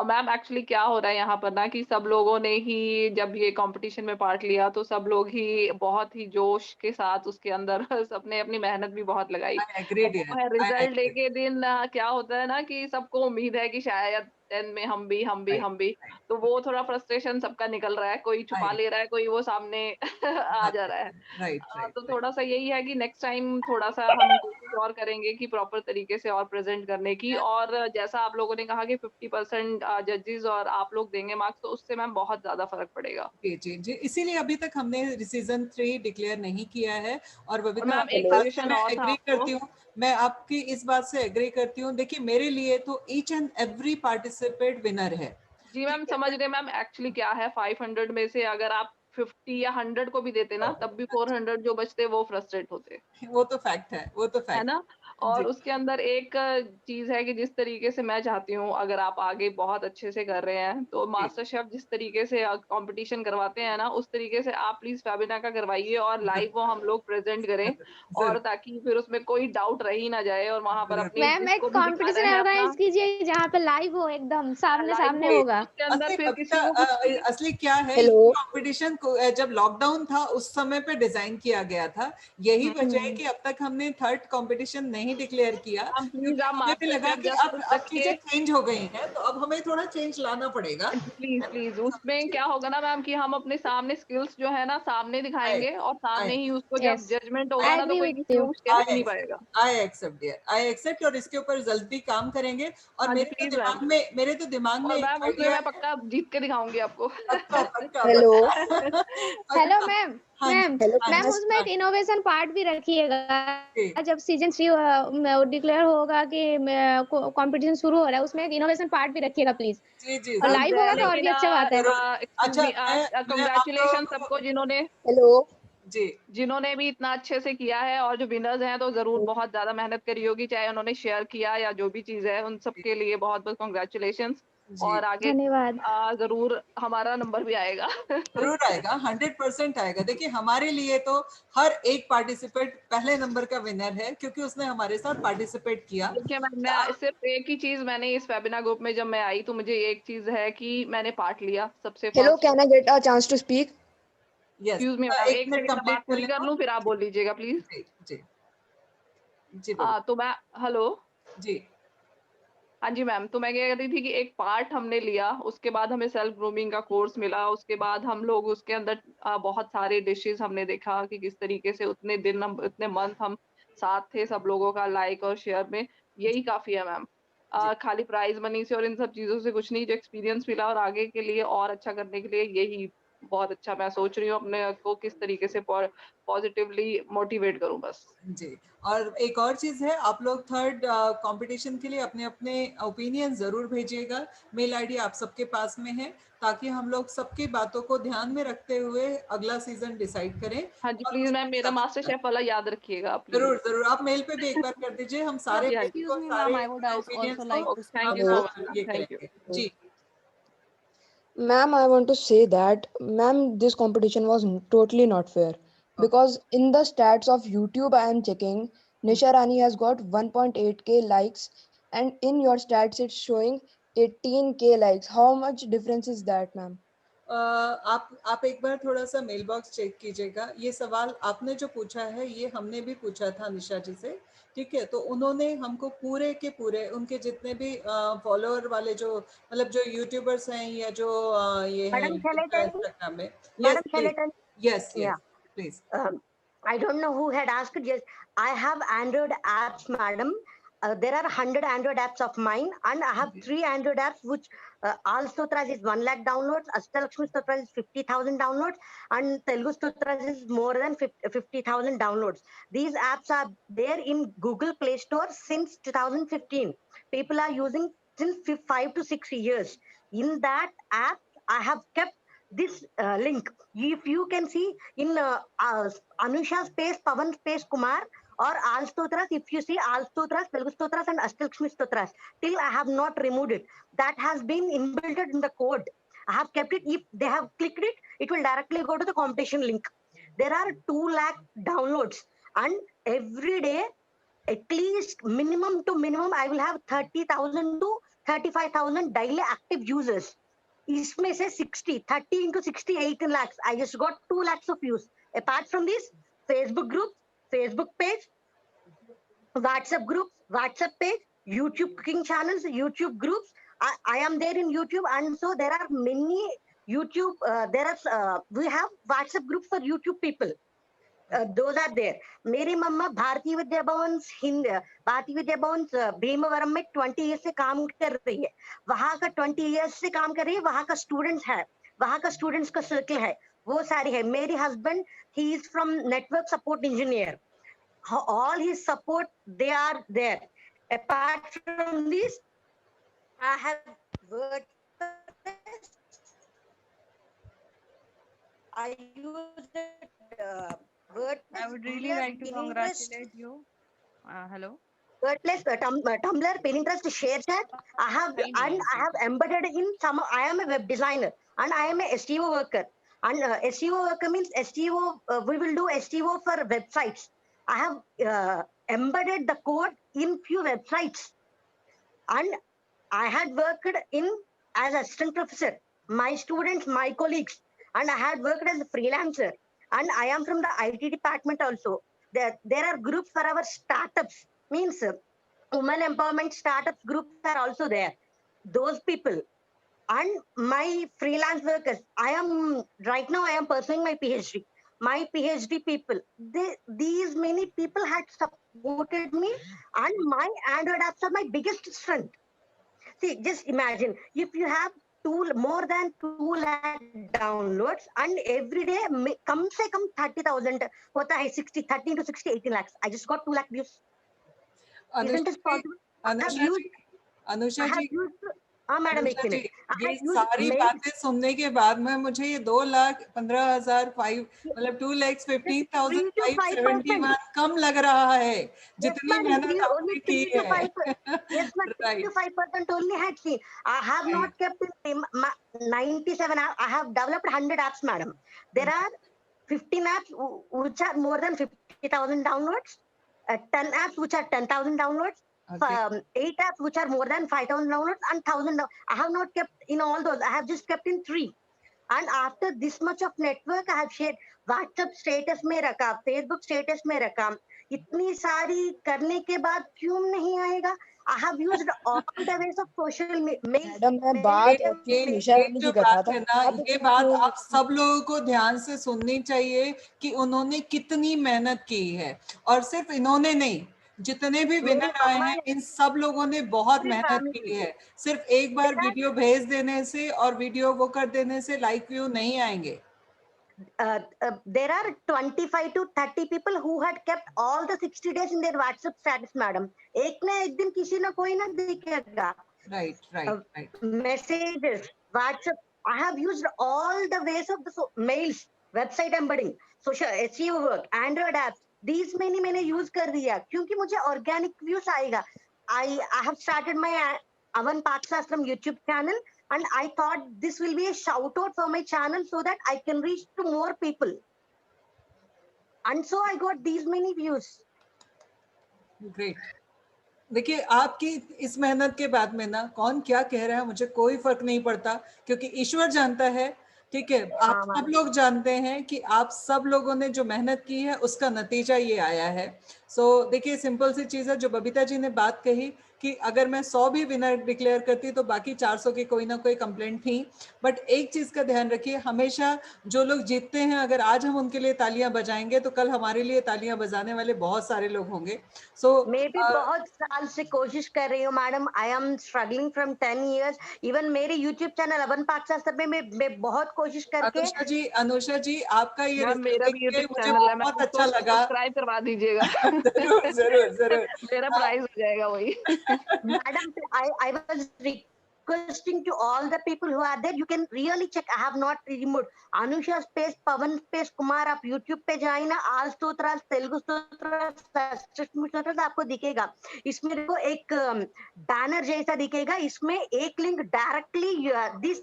मैम, एक्चुअली क्या हो रहा है यहाँ पर ना कि सब लोगों ने ही जब ये कंपटीशन में पार्ट लिया तो सब लोग ही बहुत ही जोश के साथ उसके अंदर सबने अपनी मेहनत भी बहुत लगाई। रिजल्ट डे के दिन क्या होता है ना कि सबको उम्मीद है कि शायद 10 में हम भी तो वो थोड़ा फ्रस्ट्रेशन सबका निकल रहा है, कोई छुपा ले रहा है, कोई वो सामने आ जा रहा है। तो थोड़ा सा यही है कि नेक्स्ट टाइम थोड़ा सा हम कोशिश और करेंगे कि प्रॉपर तरीके से और प्रेजेंट करने की। और जैसा आप लोगों ने कहा कि 50% जजेस और आप लोग देंगे मार्क्स, तो उससे मैम बहुत ज्यादा फर्क पड़ेगा। जी, इसीलिए अभी तक हमने सीजन 3 डिक्लेयर नहीं किया है। और बबीता, एग्री करती हूँ, मैं आपकी इस बात से एग्री करती हूँ। देखिए, मेरे लिए तो each and every participant winner है। जी मैम, समझ रहे मैम। एक्चुअली क्या है, 500 में से अगर आप 50 या 100 को भी देते ना, तब भी 400 जो बचते वो फ्रस्ट्रेट होते। वो तो फैक्ट है, वो तो फैक्ट है ना। और उसके अंदर एक चीज है कि जिस तरीके से मैं चाहती हूँ, अगर आप आगे बहुत अच्छे से कर रहे हैं तो मास्टर शेफ जिस तरीके से कंपटीशन करवाते हैं ना, उस तरीके से आप प्लीज फेबिना का करवाइए और लाइव वो हम लोग प्रेजेंट करें, और ताकि फिर उसमें कोई डाउट रह ही ना जाए। और वहां पर अपनी मैम एक कंपटीशन ऑर्गेनाइज कीजिए जहाँ पे लाइव हो, एकदम सामने सामने होगा। उसके अंदर फिर किसी को असली क्या है, कंपटीशन जब लॉकडाउन था उस समय पे डिजाइन किया गया था। यही वजह है कि अब तक हमने थर्ड कंपटीशन नहीं नहीं डिक्लेयर किया, प्लीज आप मुझे भी लगा कि अब चीजें प्लीज चेंज हो गई हैं, तो अब हमें थोड़ा चेंज लाना पड़ेगा। प्लीज उसमें क्या होगा ना मैम कि हम अपने सामने स्किल्स जो है ना सामने दिखाएंगे और सामने ही उसको जब जजमेंट होगा ना तो कोई किसी को कुछ कह भी नहीं पाएगा। I accept dear, I accept, और इसके ऊपर जल्दी काम करेंगे। और हाँ जी, मेरे please, तो दिमाग में और एक मैम उसमें idea मैं पक्का जीत के दिखाऊंगी आपको। हेलो पक्का। हेलो मैम हाँ मैम जी, हाँ मैम जी, उसमें हाँ। एक इनोवेशन पार्ट भी रखिएगा। जब सीजन 3 डिक्लेयर होगा कि कंपटीशन शुरू हो रहा है, उसमें एक इनोवेशन पार्ट भी रखिएगा प्लीज। जी और लाइव होगा तो और भी लेकिन अच्छा बात है। अच्छा, कंग्रेचुलेशन सबको जिन्होंने जी जिन्होंने भी इतना अच्छे से किया है, और जो विनर्स हैं तो जरूर बहुत ज्यादा मेहनत करी होगी, चाहे उन्होंने शेयर किया या जो भी चीज है, उन सबके लिए बहुत बहुत कंग्रेचुलेशन। और आगे धन्यवाद। जरूर हमारा नंबर भी आएगा। जरूर आएगा, 100% आएगा। देखिए हमारे लिए तो हर एक पार्टिसिपेंट पहले नंबर का विनर है, क्योंकि उसने हमारे साथ पार्टिसिपेट किया। देखिए मैं सिर्फ एक ही चीज, मैंने इस वेबिनार ग्रुप में जब मैं आई तो मुझे एक चीज है कि मैंने पार्ट लिया सबसे Hello, first. can I get a chance to speak? Yes, excuse me ma'am, एक एक मिनट सेकंड मैं कंप्लीट बात कर पूरी कर लेना। लूं फिर आप बोल लीजिएगा प्लीज। जी जी हाँ तो मैं हेलो जी हाँ जी मैम, तो मैं कह रही थी कि एक पार्ट हमने लिया, उसके बाद हमें सेल्फ ग्रूमिंग का कोर्स मिला, उसके बाद हम लोग उसके अंदर बहुत सारे डिशेस हमने देखा कि किस तरीके से उतने दिन हम उतने मंथ हम साथ थे, सब लोगों का लाइक और शेयर में, यही काफी है मैम। खाली प्राइज मनी से और इन सब चीजों से कुछ नहीं, जो एक्सपीरियंस मिला और आगे के लिए और अच्छा करने के लिए यही बहुत अच्छा। मैं सोच रही हूँ अपने को किस तरीके से पॉजिटिवली मोटिवेट करूँ बस। जी। और एक और चीज है, आप लोग थर्ड कंपटीशन के लिए अपने अपने ओपिनियन जरूर भेजिएगा। मेल आईडी आप सबके पास में है, ताकि हम लोग सबकी बातों को ध्यान में रखते हुए अगला सीजन डिसाइड करें। हाँ जी प्लीज मैम, मेरा मास्टर शेफ वाला याद रखिएगा आप जरूर जरूर, आप मेल पे भी एक बार कर दीजिए, हम सारे Excuse को me, सारे ma'am, I would opinions also को like to speak. Thank हम you so much, ये ma'am. Thank you. करेंगे। जी Ma'am, I want to say that, ma'am, this competition was totally not fair. Because in the stats of YouTube I am checking, Nisha Rani has got 1.8k likes, and in your stats it's showing 18k likes. How much difference is that, ma'am? आप एक बार थोड़ा सा mail box check कीजिएगा। ये सवाल आपने जो पूछा है ये हमने भी पूछा था निशा जी से, ठीक है? तो उन्होंने हमको पूरे के पूरे उनके जितने भी फॉलोअर वाले जो मतलब जो यूट्यूबर्स हैं या जो ये हैं Madam, shall I tell you? Instagram में, Madam, shall I tell you? Yes Yeah. Please. I don't know who had asked. Yes, I have Android apps, madam. There are 100 Android apps of mine, and I have 3 Android apps, which All Stotras is 1 lakh downloads, Astalakshmi Stotras is 50,000 downloads, and Telugu Stotras is more than 50,000 downloads. These apps are there in Google Play Store since 2015. People are using since 5 to 6 years. In that app, I have kept this link. If you can see in Anusha space Pavan space Kumar or All Stotras, if you see All Stotras, Telugu Stotras and Astalakshmi Stotras, till I have not removed it. That has been inbuilt in the code. I have kept it. If they have clicked it, it will directly go to the competition link. There are 2 lakh downloads, and every day, at least minimum to minimum, I will have 30,000 to 35,000 daily active users. इसमें से 30 into 60, 18 lakhs. I just got 2 lakhs of views. Apart from this, Facebook group, Facebook page, WhatsApp group, WhatsApp page, YouTube cooking channels, YouTube groups. I am there in YouTube, and so there are many YouTube. We have WhatsApp group for YouTube people. Those are there. मेरी मम्मा भारतीय विद्या भवन भीमवरम में 20 years से काम कर रही है। वहाँ का 20 years से काम कर रही है, वहाँ का स्टूडेंट्स है, वहाँ का स्टूडेंट्स का सर्कल है, वो सारी है। मेरी husband, he is from network support engineer. All his support, they are there. Apart from this, I have WordPress. I use WordPress. I would really like to congratulate you. Hello. WordPress, Tumblr, Pinterest, ShareChat. I have embedded in some. I am a web designer and I am a SEO worker. And SEO worker means SEO. We will do SEO for websites. I have embedded the code in few websites, and I had worked as assistant professor. My students, my colleagues, and I had worked as a freelancer. And I am from the IT department also. There are groups for our startups. means women empowerment startups groups are also there. Those people and my freelance workers. I am pursuing my PhD. My PhD people, these many people had supported me, and my Android apps are my biggest strength. See, just imagine if you have more than 2 lakh downloads and every day कम से कम 30,000 होता है 13 to 60, 18 lakhs. I just got 2 lakh views. Isn't it possible? Anusha जी, हाँ madam, एक अनुषा जी, minute. ये सारी बातें सुनने के बाद में मुझे ये 2,15,500 मतलब 2,15,571 कम लग रहा है जितनी मेहनत आपने की है. Yes, but 5% only had seen. I have not kept 97. I have developed 100 apps, madam. There are 15 apps which are more than 50,000 downloads, 10 apps which are 10,000 downloads. 8 apps which are more than 5,000 downloads and 1,000. I have not kept in all those. I have just kept in 3. And after this much of network, I have shared WhatsApp status में रखा, Facebook status में रखा. इतनी सारी करने के बाद क्यों नहीं आएगा? I have used all the ways of social media. Madam मैं बात निशा रानी की कर रहा था. ये बात आप सब लोगों को ध्यान से सुननी चाहिए कि उन्होंने कितनी मेहनत की है, और सिर्फ इन्होंने नहीं, जितने भी विनर आए हैं इन सब लोगों ने बहुत मेहनत की है. सिर्फ एक बार वीडियो भेज देने से और वीडियो वो कर देने से लाइक व्यू नहीं आएंगे. There are 25 to 30 people who had kept all the 60 days in their WhatsApp status, madam. एक ना एक दिन किसी ना कोई ना दिखेगा. Right. Messages, WhatsApp. I have used all the ways of the mails, website embedding, social SEO work, Android apps. These मैंने use कर दिया क्योंकि मुझे organic views आएगा. I have started my Avan Pakshastram YouTube channel, and I thought this will be a shout out for my channel so that I can reach to more people. And so I got these many views. Great. देखिए, आपकी इस मेहनत के बाद में ना कौन क्या कह रहा है मुझे कोई फर्क नहीं पड़ता, क्योंकि ईश्वर जानता है. ठीक है, आप सब लोग जानते हैं कि आप सब लोगों ने जो मेहनत की है उसका नतीजा ये आया है. सो देखिए, सिंपल सी चीज है जो बबीता जी ने बात कही कि अगर मैं 100 भी विनर डिक्लेयर करती तो बाकी 400 की कोई ना कोई कंप्लेंट थी. बट एक चीज का ध्यान रखिए, हमेशा जो लोग जीतते हैं अगर आज हम उनके लिए तालियां बजाएंगे तो कल हमारे लिए तालियां बजाने वाले बहुत सारे लोग होंगे. सो मैं भी बहुत साल से कोशिश कर रही हूँ madam. I am struggling from 10 years. Even मेरे यूट्यूब चैनल अवन पाकशास्त्र में मैं बहुत कोशिश करके. अनुषा जी आपका ये मेरा भी यूट्यूब मुझे चैनल है, बहुत अच्छा लगा. सब्सक्राइब करवा दीजिएगा. जरूर मेरा प्राइस हो जाएगा वही. Madam, I was requesting to all the people who are there, you can really check. I have not removed Anusha space Pavan space Kumar. आप YouTube पे जाए ना, आज स्तोत्र, तेलुगु स्तोत्र आपको दिखेगा. इसमें देखो एक बैनर जैसा दिखेगा, इसमें एक link directly this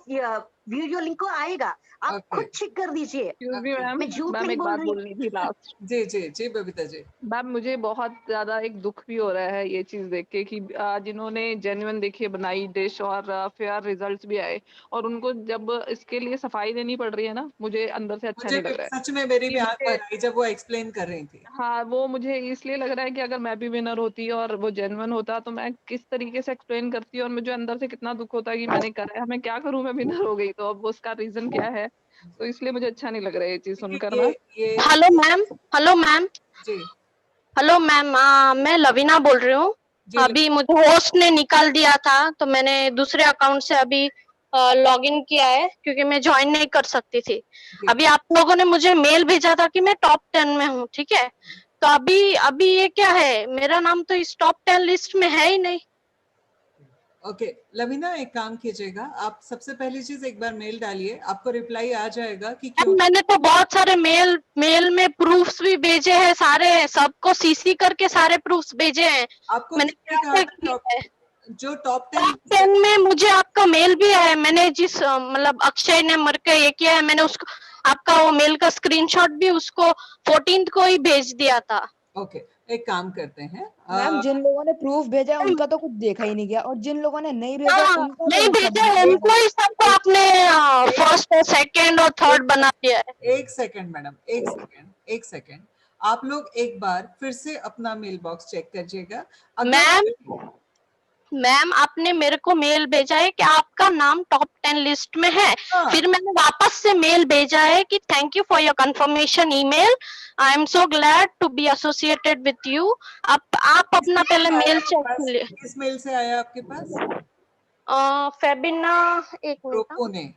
video link को आएगा. आप खुद चेक कर दीजिए. मैं झूठ नहीं बोल रही थी लास्ट. जी बबीता जी. मैम मुझे बहुत ज्यादा एक दुख भी हो रहा है ये चीज देख के कि जिन्होंने जेन्युइन देखिए बनाई डिश और फेयर रिजल्ट्स भी आए, और उनको जब इसके लिए सफाई देनी पड़ रही है ना, मुझे अंदर से अच्छा नहीं लग रहा है. सच में मेरी भी आंख भर आई जब वो एक्सप्लेन कर रही थी. हाँ, वो मुझे इसलिए लग रहा है कि अगर मैं भी विनर होती और वो जेन्युइन होता तो मैं किस तरीके से एक्सप्लेन करती, और मुझे अंदर से कितना दुख होता कि मैंने करा है, मैं क्या करूँ, मैं विनर हो गई तो अब उसका रीजन क्या है. तो इसलिए मुझे अच्छा नहीं लग रहा है ये चीज सुनकर ना. Hello ma'am. जी हेलो मैम, मैं लवीना बोल रही हूँ. अभी मुझे होस्ट ने निकाल दिया था तो मैंने दूसरे अकाउंट से अभी लॉगिन किया है क्योंकि मैं ज्वाइन नहीं कर सकती थी. अभी आप लोगों ने मुझे मेल भेजा था कि मैं टॉप 10 में हूँ. ठीक है, तो अभी ये क्या है, मेरा नाम तो इस टॉप 10 लिस्ट में है ही नहीं. ओके लवीना, एक काम कीजिएगा, आप सबसे पहली चीज एक बार मेल डालिए, आपको रिप्लाई आ जाएगा कि क्यों. मैंने तो बहुत सारे मेल में प्रूफ्स भी भेजे हैं, सारे सबको सीसी करके सारे प्रूफ्स भेजे हैं. आपको मैंने क्या किया है, जो टॉप 10 में मुझे आपका मेल भी है. मैंने जिस मतलब अक्षय ने मर के ये किया है, मैंने उसको आपका वो मेल का स्क्रीनशॉट भी उसको 14th को ही भेज दिया था. ओके, एक काम करते हैं मैम, जिन लोगों ने प्रूफ भेजा उनका तो कुछ देखा ही नहीं गया, और जिन लोगों ने नहीं भेजा उनको नहीं भेजा, उनको ही सबको आपने फर्स्ट और सेकंड और थर्ड बना दिया है. एक सेकंड मैडम, एक सेकंड. आप लोग एक बार फिर से अपना मेल बॉक्स चेक करिएगा। मैम आपने मेरे को मेल भेजा है कि आपका नाम टॉप 10 लिस्ट में है। फिर मैंने वापस से मेल भेजा है कि thank you for your confirmation email, I am so glad to be associated with you. आप अपना पहले मेल चेक कर लीजिए। किस मेल से आया आपके पास? फेबिना, एक रोको ने,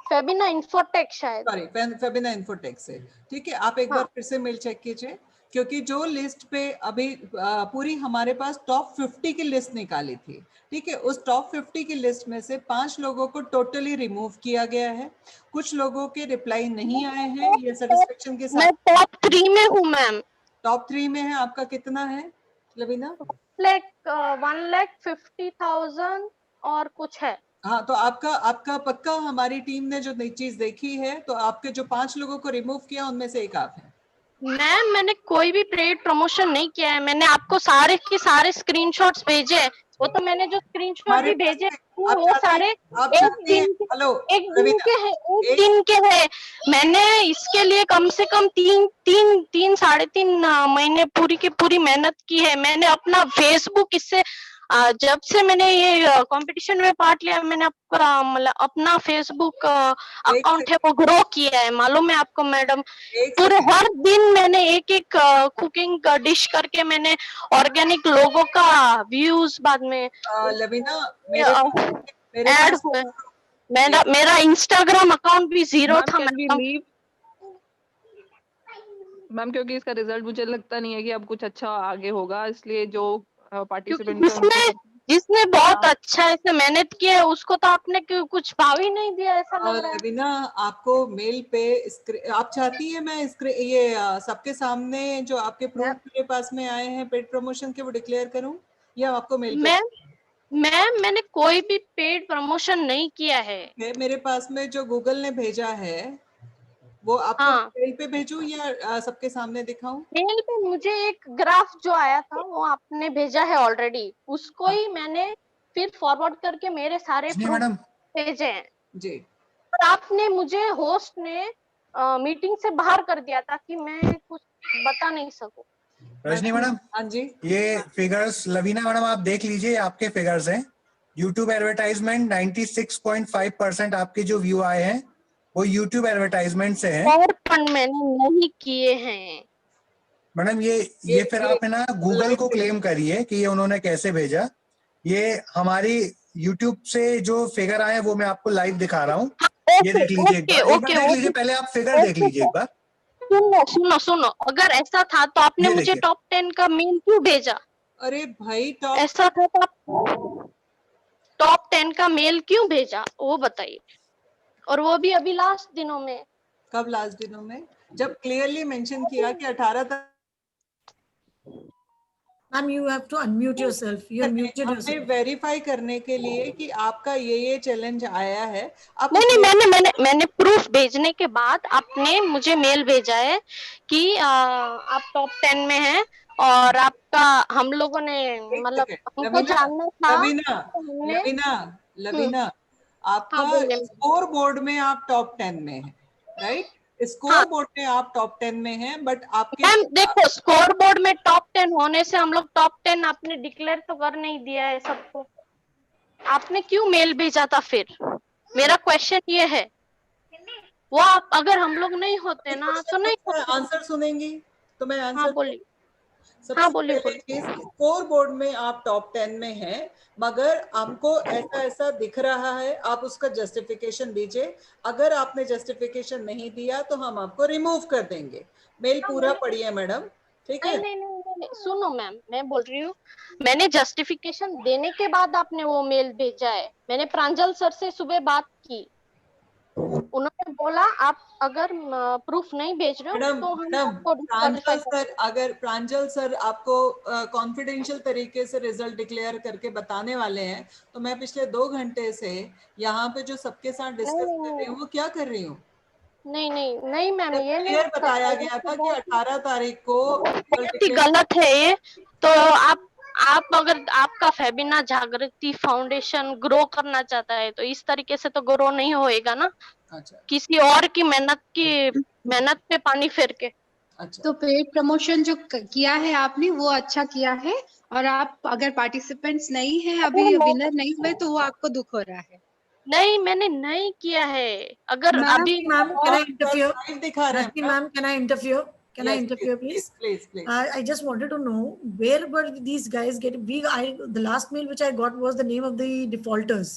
फेबिना इन्फोटेक शायद, सॉरी फेबिना इन्फोटेक से। ठीक है, आप एक बार फिर से मेल चेक कीजिए, क्योंकि जो लिस्ट पे अभी पूरी हमारे पास टॉप 50 की लिस्ट निकाली थी। ठीक है, उस टॉप 50 की लिस्ट में से 5 लोगों को टोटली रिमूव किया गया है। कुछ लोगों के रिप्लाई नहीं आए हैं ये सेटिस्फेक्शन के साथ। मैं टॉप 3 में हूँ मैम। टॉप 3 में है, आपका कितना है लवीना? 1,50,000 और कुछ है। हाँ, तो आपका पक्का हमारी टीम ने जो नई चीज देखी है, तो आपके जो 5 लोगों को रिमूव किया उनमें से एक आप हैं। मैम मैंने कोई भी पेड प्रमोशन नहीं किया है, मैंने आपको सारे के सारे स्क्रीनशॉट्स भेजे हैं। वो तो मैंने जो स्क्रीनशॉट भी भेजे वो सारे एक दिन के हैं। मैंने इसके लिए कम से कम 3-3.5 महीने पूरी की पूरी मेहनत की है। मैंने अपना फेसबुक इससे जब से मैंने ये कंपटीशन में पार्ट लिया, मैंने आपका मतलब अपना फेसबुक अकाउंट है वो ग्रो किया है। मालूम है आपको मैडम, पूरे हर दिन मैंने एक कुकिंग डिश करके मैंने ऑर्गेनिक लोगों का व्यूज बाद में लवीना ऐड हुए। मेरा इंस्टाग्राम अकाउंट भी 0 था मैम, क्योंकि इसका रिजल्ट मुझे लगता नहीं है कि अब कुछ अच्छा आगे होगा, इसलिए जो पार्टिसिपेंट जिसने बहुत अच्छा ऐसे मेहनत की है उसको तो आपने कुछ भाव ही नहीं दिया, ऐसा लग रहा है। लवीना, आपको मेल पे आप चाहती है मैं ये सबके सामने जो आपके प्रूफ मेरे पास में आए हैं पेड प्रमोशन के वो डिक्लेयर करूं, या आपको मेल पे? मैम मैंने कोई भी पेड प्रमोशन नहीं किया है। मेरे पास में जो गूगल ने भेजा है वो आपको मेल पे भेजूं या सबके सामने दिखाऊं? मेल पे मुझे एक ग्राफ जो आया था वो आपने भेजा है ऑलरेडी, उसको ही मैंने फिर फॉरवर्ड करके मेरे सारे प्रूफ भेजे हैं जी। और आपने मुझे होस्ट ने मीटिंग से बाहर कर दिया था कि मैं कुछ बता नहीं सकूं। रजनी मैडम, हाँ जी, ये फिगर्स लवीना मैडम आप देख लीजिए, आपके फिगर्स हैं। यूट्यूब एडवर्टाइजमेंट 96.5% आपके जो व्यू आए हैं वो यूट्यूब एडवर्टाइजमेंट से है। मैंने नहीं किए हैं मैडम। ये फिर आप है ना गूगल को क्लेम करिए कि ये उन्होंने कैसे भेजा। ये हमारी यूट्यूब से जो फिगर आए वो मैं आपको लाइव दिखा रहा हूँ। ये देख लीजिए एक बार देख लीजिए, पहले आप फिगर देख लीजिए एक बार। सुनो, अगर ऐसा था तो आपने मुझे टॉप 10 का मेल क्यों भेजा? अरे भाई ऐसा था तो टॉप 10 का मेल क्यों भेजा वो बताइए, और वो भी अभी लास्ट दिनों में। कब लास्ट दिनों में? जब क्लियरली मेंशन किया कि 18 तक। Ma'am you have to unmute yourself, you are muted yourself. Verify करने के लिए कि आपका ये चैलेंज आया है। नहीं, मैंने प्रूफ भेजने के बाद आपने मुझे मेल भेजा है कि आप टॉप 10 में हैं और आपका हम लोगों ने मतलब हमको जानना था। लवीना, आपका स्कोर बोर्ड में आप टॉप 10 में हैं, राइट? स्कोर बोर्ड में आप टॉप 10 में हैं, बट आपके मैम देखो स्कोर बोर्ड में टॉप 10 होने से हम लोग टॉप 10 आपने डिक्लेयर तो कर नहीं दिया है सबको। आपने क्यों मेल भेजा था फिर? मेरा क्वेश्चन ये है, वो आप अगर हम लोग नहीं होते ना तो नहीं। आंसर सुनेंगी तो मैं आंसर बोलिए। स्कोर बोर्ड में आप टॉप 10 में हैं, मगर हमको ऐसा दिख रहा है, आप उसका जस्टिफिकेशन दीजिए। अगर आपने जस्टिफिकेशन नहीं दिया तो हम आपको रिमूव कर देंगे। मेल पूरा पढ़िए मैडम, ठीक है? नहीं, सुनो मैम, मैं बोल रही हूँ मैंने जस्टिफिकेशन देने के बाद आपने वो मेल भेजा है। मैंने प्रांजल सर से सुबह बात की, उन्होंने बोला आप अगर प्रूफ नहीं भेज रहे हो तो हम आपको प्रांजल सर आपको कॉन्फिडेंशियल तरीके से रिजल्ट डिक्लेयर करके बताने वाले हैं, तो मैं पिछले 2 घंटे से यहाँ पे जो सबके साथ डिस्कस कर रही हूँ वो क्या कर रही हूँ? नहीं मैम, ये नहीं बताया गया था कि 18 तारीख को गलत है ये। तो आप अगर आपका फेबिना जागृति फाउंडेशन ग्रो करना चाहता है तो इस तरीके से तो ग्रो नहीं होएगा ना। अच्छा किसी और की मेहनत पे पानी फेर के। अच्छा तो पेड प्रमोशन जो किया है आपने वो अच्छा किया है, और आप अगर पार्टिसिपेंट्स नहीं है अभी विनर नहीं हुए तो वो आपको दुख हो रहा है। नहीं, मैंने नहीं किया है। अगर अभी Ma'am, can I interfere? दिखा रहे हैं Rajni ma'am, can I interfere? Can I Yes, interfere, please? please. I just wanted to know where were these guys getting? The last mail which I got was the name of the defaulters,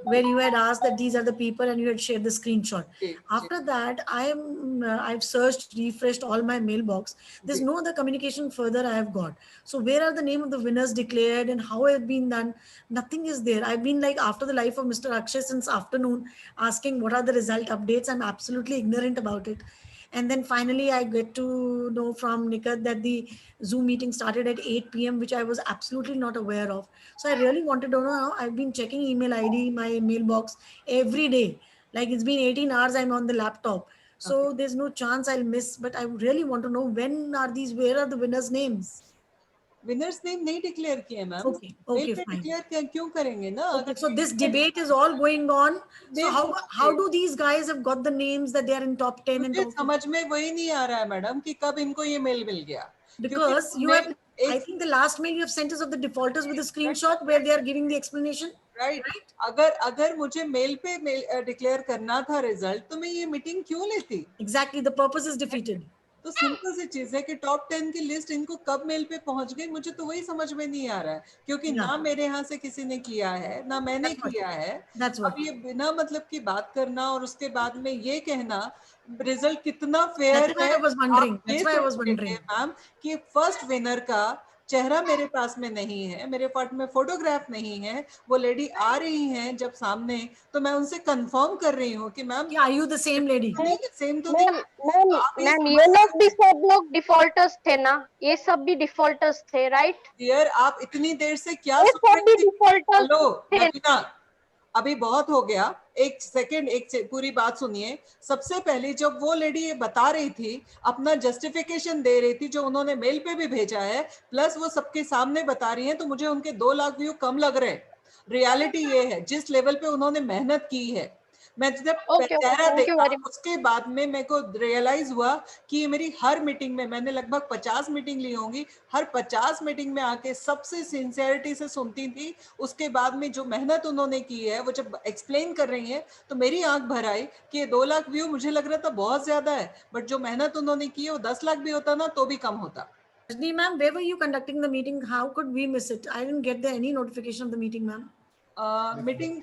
where you had asked that these are the people and you had shared the screenshot. After that, I've searched, refreshed all my mailbox. There's no other communication further I have got. So where are the name of the winners declared and how have been done? Nothing is there. I've been like after the life of Mr. Akshay since afternoon asking what are the result updates. I'm absolutely ignorant about it. And then finally, I get to know from Nikat that the Zoom meeting started at 8 p.m., which I was absolutely not aware of. So I really wanted to know. I've been checking email ID, my mailbox every day. Like it's been 18 hours, I'm on the laptop. So there's no chance I'll miss. But I really want to know where are the winners' names? Winners name नहीं declare किए ma'am. Okay, fine. Declare क्यों करेंगे ना? Okay, so this debate is all going on. So how do these guys have got the names that they are in top 10 and top 15? समझ में वही नहीं आ रहा है मैडम कि कब इनको ये मेल मिल गया। Because you have, I think the last mail you have sent us of the defaulters with a screenshot where they are giving the explanation. Right. अगर मुझे मेल पे डिक्लेयर करना था रिजल्ट तो मैं ये मीटिंग क्यों लेती? Exactly, the purpose is defeated. तो सिंपल सी चीज है कि टॉप 10 की लिस्ट इनको कब मेल पे पहुंच गई, मुझे तो वही समझ में नहीं आ रहा है, क्योंकि ना मेरे यहाँ से किसी ने किया है ना मैंने किया है। अब ये बिना मतलब की बात करना और उसके बाद में ये कहना रिजल्ट कितना फेयर है, मैम कि फर्स्ट विनर का चेहरा मेरे पास में नहीं है, मेरे पास में फोटोग्राफ नहीं है, वो लेडी आ रही हैं जब सामने तो मैं उनसे कंफर्म कर रही हूँ कि ma'am are you the same lady? Same तो मैम ये लोग भी सब लोग डिफॉल्टर्स थे ना, ये सब भी डिफॉल्टर्स थे, राइट? डियर आप इतनी देर से क्या सुन रहे थे? अभी बहुत हो गया, एक सेकंड पूरी बात सुनिए। सबसे पहले जब वो लेडी ये बता रही थी, अपना जस्टिफिकेशन दे रही थी जो उन्होंने मेल पे भी भेजा है, प्लस वो सबके सामने बता रही हैं, तो मुझे उनके 2 लाख व्यू कम लग रहे हैं। रियलिटी ये है जिस लेवल पे उन्होंने मेहनत की है, मैं जब चेहरा देखा उसके बाद में मेरे को रियलाइज हुआ कि ये मेरी हर मीटिंग में, मैंने लगभग 50 मीटिंग ली होंगी, हर 50 मीटिंग में आके सबसे सिंसियरिटी से सुनती थी। उसके बाद में जो मेहनत उन्होंने की है वो जब एक्सप्लेन कर रही है तो मेरी आंख भर आई कि ये 2 लाख व्यू मुझे लग रहा था बहुत ज्यादा है, बट जो मेहनत उन्होंने की है वो 10 लाख भी होता ना तो भी कम होता। Rajni ma'am, where were you conducting the meeting? How could we miss it? I didn't get any notification of the meeting, ma'am. Meeting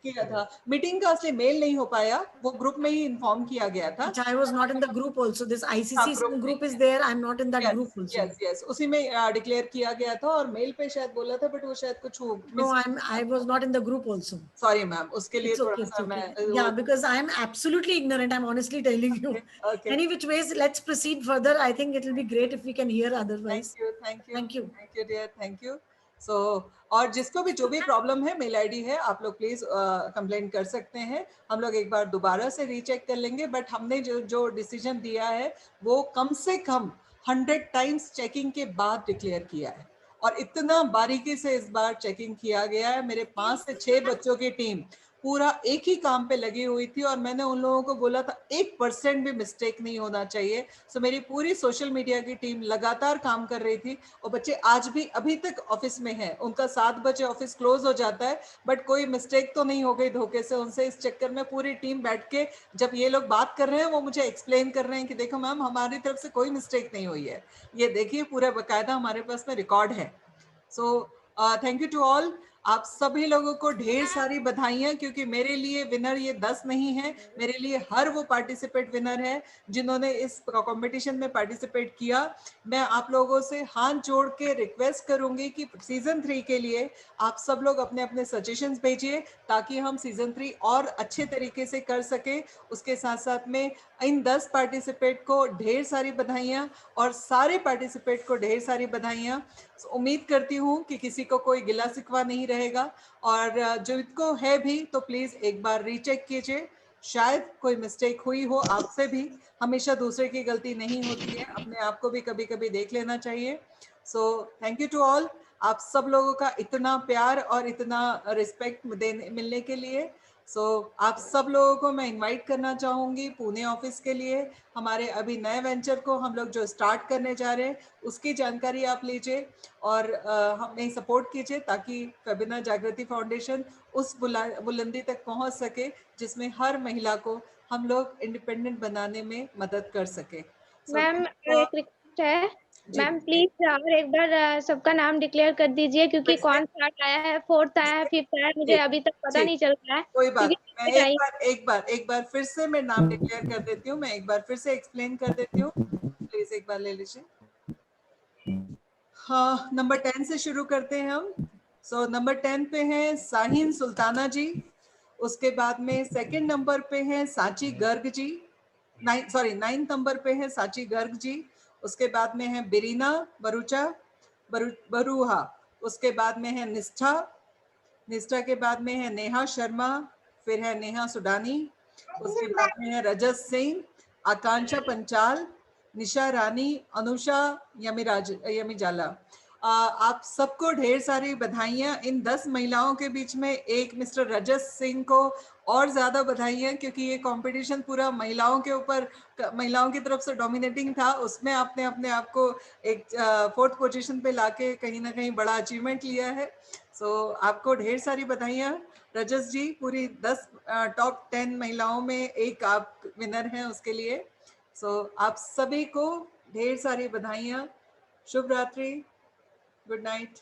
किया था, मीटिंग का असली मेल नहीं हो पाया, वो ग्रुप में ही इन्फॉर्म किया गया था। I was not in the group also. This ICC group is there. I'm not in that group also. Yes, उसी में डिक्लेयर किया गया था और मेल पे शायद बोला था, बट वो शायद कुछ No, I was not in the group also. Sorry ma'am, उसके लिए थोड़ा सा मैं yeah, because I'm absolutely ignorant. I'm honestly telling you. Okay. Any which ways, let's proceed further. I think it will be great if we can hear otherwise. Thank you dear, thank you. So और जिसको भी जो भी problem है, mail ID है, आप लोग please complain कर सकते हैं, हम लोग एक बार दोबारा से रीचेक कर लेंगे। बट हमने जो डिसीजन दिया है वो कम से कम 100 टाइम्स चेकिंग के बाद डिक्लेयर किया है, और इतना बारीकी से इस बार चेकिंग किया गया है। मेरे 5 से 6 बच्चों की टीम पूरा एक ही काम पे लगी हुई थी, और मैंने उन लोगों को बोला था 1% भी मिस्टेक नहीं होना चाहिए। सो मेरी पूरी सोशल मीडिया की टीम लगातार काम कर रही थी, और बच्चे आज भी अभी तक ऑफिस में हैं। उनका 7 बजे ऑफिस क्लोज हो जाता है, बट कोई मिस्टेक तो नहीं हो गई धोखे से उनसे। इस चक्कर में पूरी टीम बैठ के जब ये लोग बात कर रहे हैं, वो मुझे एक्सप्लेन कर रहे हैं कि देखो मैम हमारी तरफ से कोई मिस्टेक नहीं हुई है, ये देखिए पूरा बाकायदा हमारे पास में रिकॉर्ड है। So thank you to all. आप सभी लोगों को ढेर सारी बधाइयां, क्योंकि मेरे लिए विनर ये 10 नहीं है, मेरे लिए हर वो पार्टिसिपेट विनर है जिन्होंने इस कंपटीशन में पार्टिसिपेट किया। मैं आप लोगों से हाथ जोड़ के रिक्वेस्ट करूंगी कि सीजन 3 के लिए आप सब लोग अपने अपने सजेशंस भेजिए, ताकि हम सीजन 3 और अच्छे तरीके से कर सके। उसके साथ साथ में इन 10 पार्टिसिपेट को ढेर सारी बधाइयां, और सारे पार्टिसिपेट को ढेर सारी बधाइयां। उम्मीद करती हूँ कि किसी को कोई गिला शिकवा नहीं रहेगा, और जो इनको है भी तो प्लीज एक बार रीचेक कीजिए, शायद कोई मिस्टेक हुई हो आपसे भी। हमेशा दूसरे की गलती नहीं होती है, अपने आप को भी कभी कभी देख लेना चाहिए। So thank you to all, आप सब लोगों का इतना प्यार और इतना रिस्पेक्ट मिलने के लिए। आप सब लोगों को मैं इनवाइट करना चाहूँगी पुणे ऑफिस के लिए। हमारे अभी नए वेंचर को हम लोग जो स्टार्ट करने जा रहे हैं उसकी जानकारी आप लीजिए और हमें सपोर्ट कीजिए ताकि फेबिना जागृति फाउंडेशन उस बुलंदी तक पहुँच सके जिसमें हर महिला को हम लोग इंडिपेंडेंट बनाने में मदद कर सके। मैम एक रिक्वेस्ट है, मैम प्लीज और एक बार सबका नाम डिक्लेयर कर दीजिए क्योंकि कौन थर्ड आया है, फोर्थ आया है, फिफ्थ आया है, मुझे अभी तक पता नहीं चल रहा है। कोई बात, मैं एक बार फिर से मैं नाम डिक्लेयर कर देती हूँ, मैं एक बार फिर से एक्सप्लेन कर देती हूँ, प्लीज एक बार ले लीजिए। हाँ, नंबर 10 से शुरू करते हैं हम। नंबर 10 पे है साहिन सुल्ताना जी, उसके बाद में सेकंड नंबर पे है सांची गर्ग जी, 9th नंबर पे है सांची गर्ग जी, उसके बाद में है बिरीना बरूहा, उसके बाद में है निष्ठा के बाद में है नेहा शर्मा, फिर है नेहा सुडानी, उसके बाद में है रजत सिंह, आकांक्षा पंचाल, निशा रानी, अनुषा यमीजाला। आप सबको ढेर सारी बधाइयाँ। इन 10 महिलाओं के बीच में एक मिस्टर रजत सिंह को और ज्यादा बधाइयाँ क्योंकि ये कंपटीशन पूरा महिलाओं के ऊपर, महिलाओं की तरफ से डोमिनेटिंग था। उसमें आपने अपने आप को एक 4th पोजीशन पे लाके कहीं ना कहीं बड़ा अचीवमेंट लिया है। आपको ढेर सारी बधाइयाँ रजत जी, पूरी 10 टॉप 10 महिलाओं में एक आप विनर हैं उसके लिए। आप सभी को ढेर सारी बधाइयाँ। शुभ रात्रि, गुड नाइट।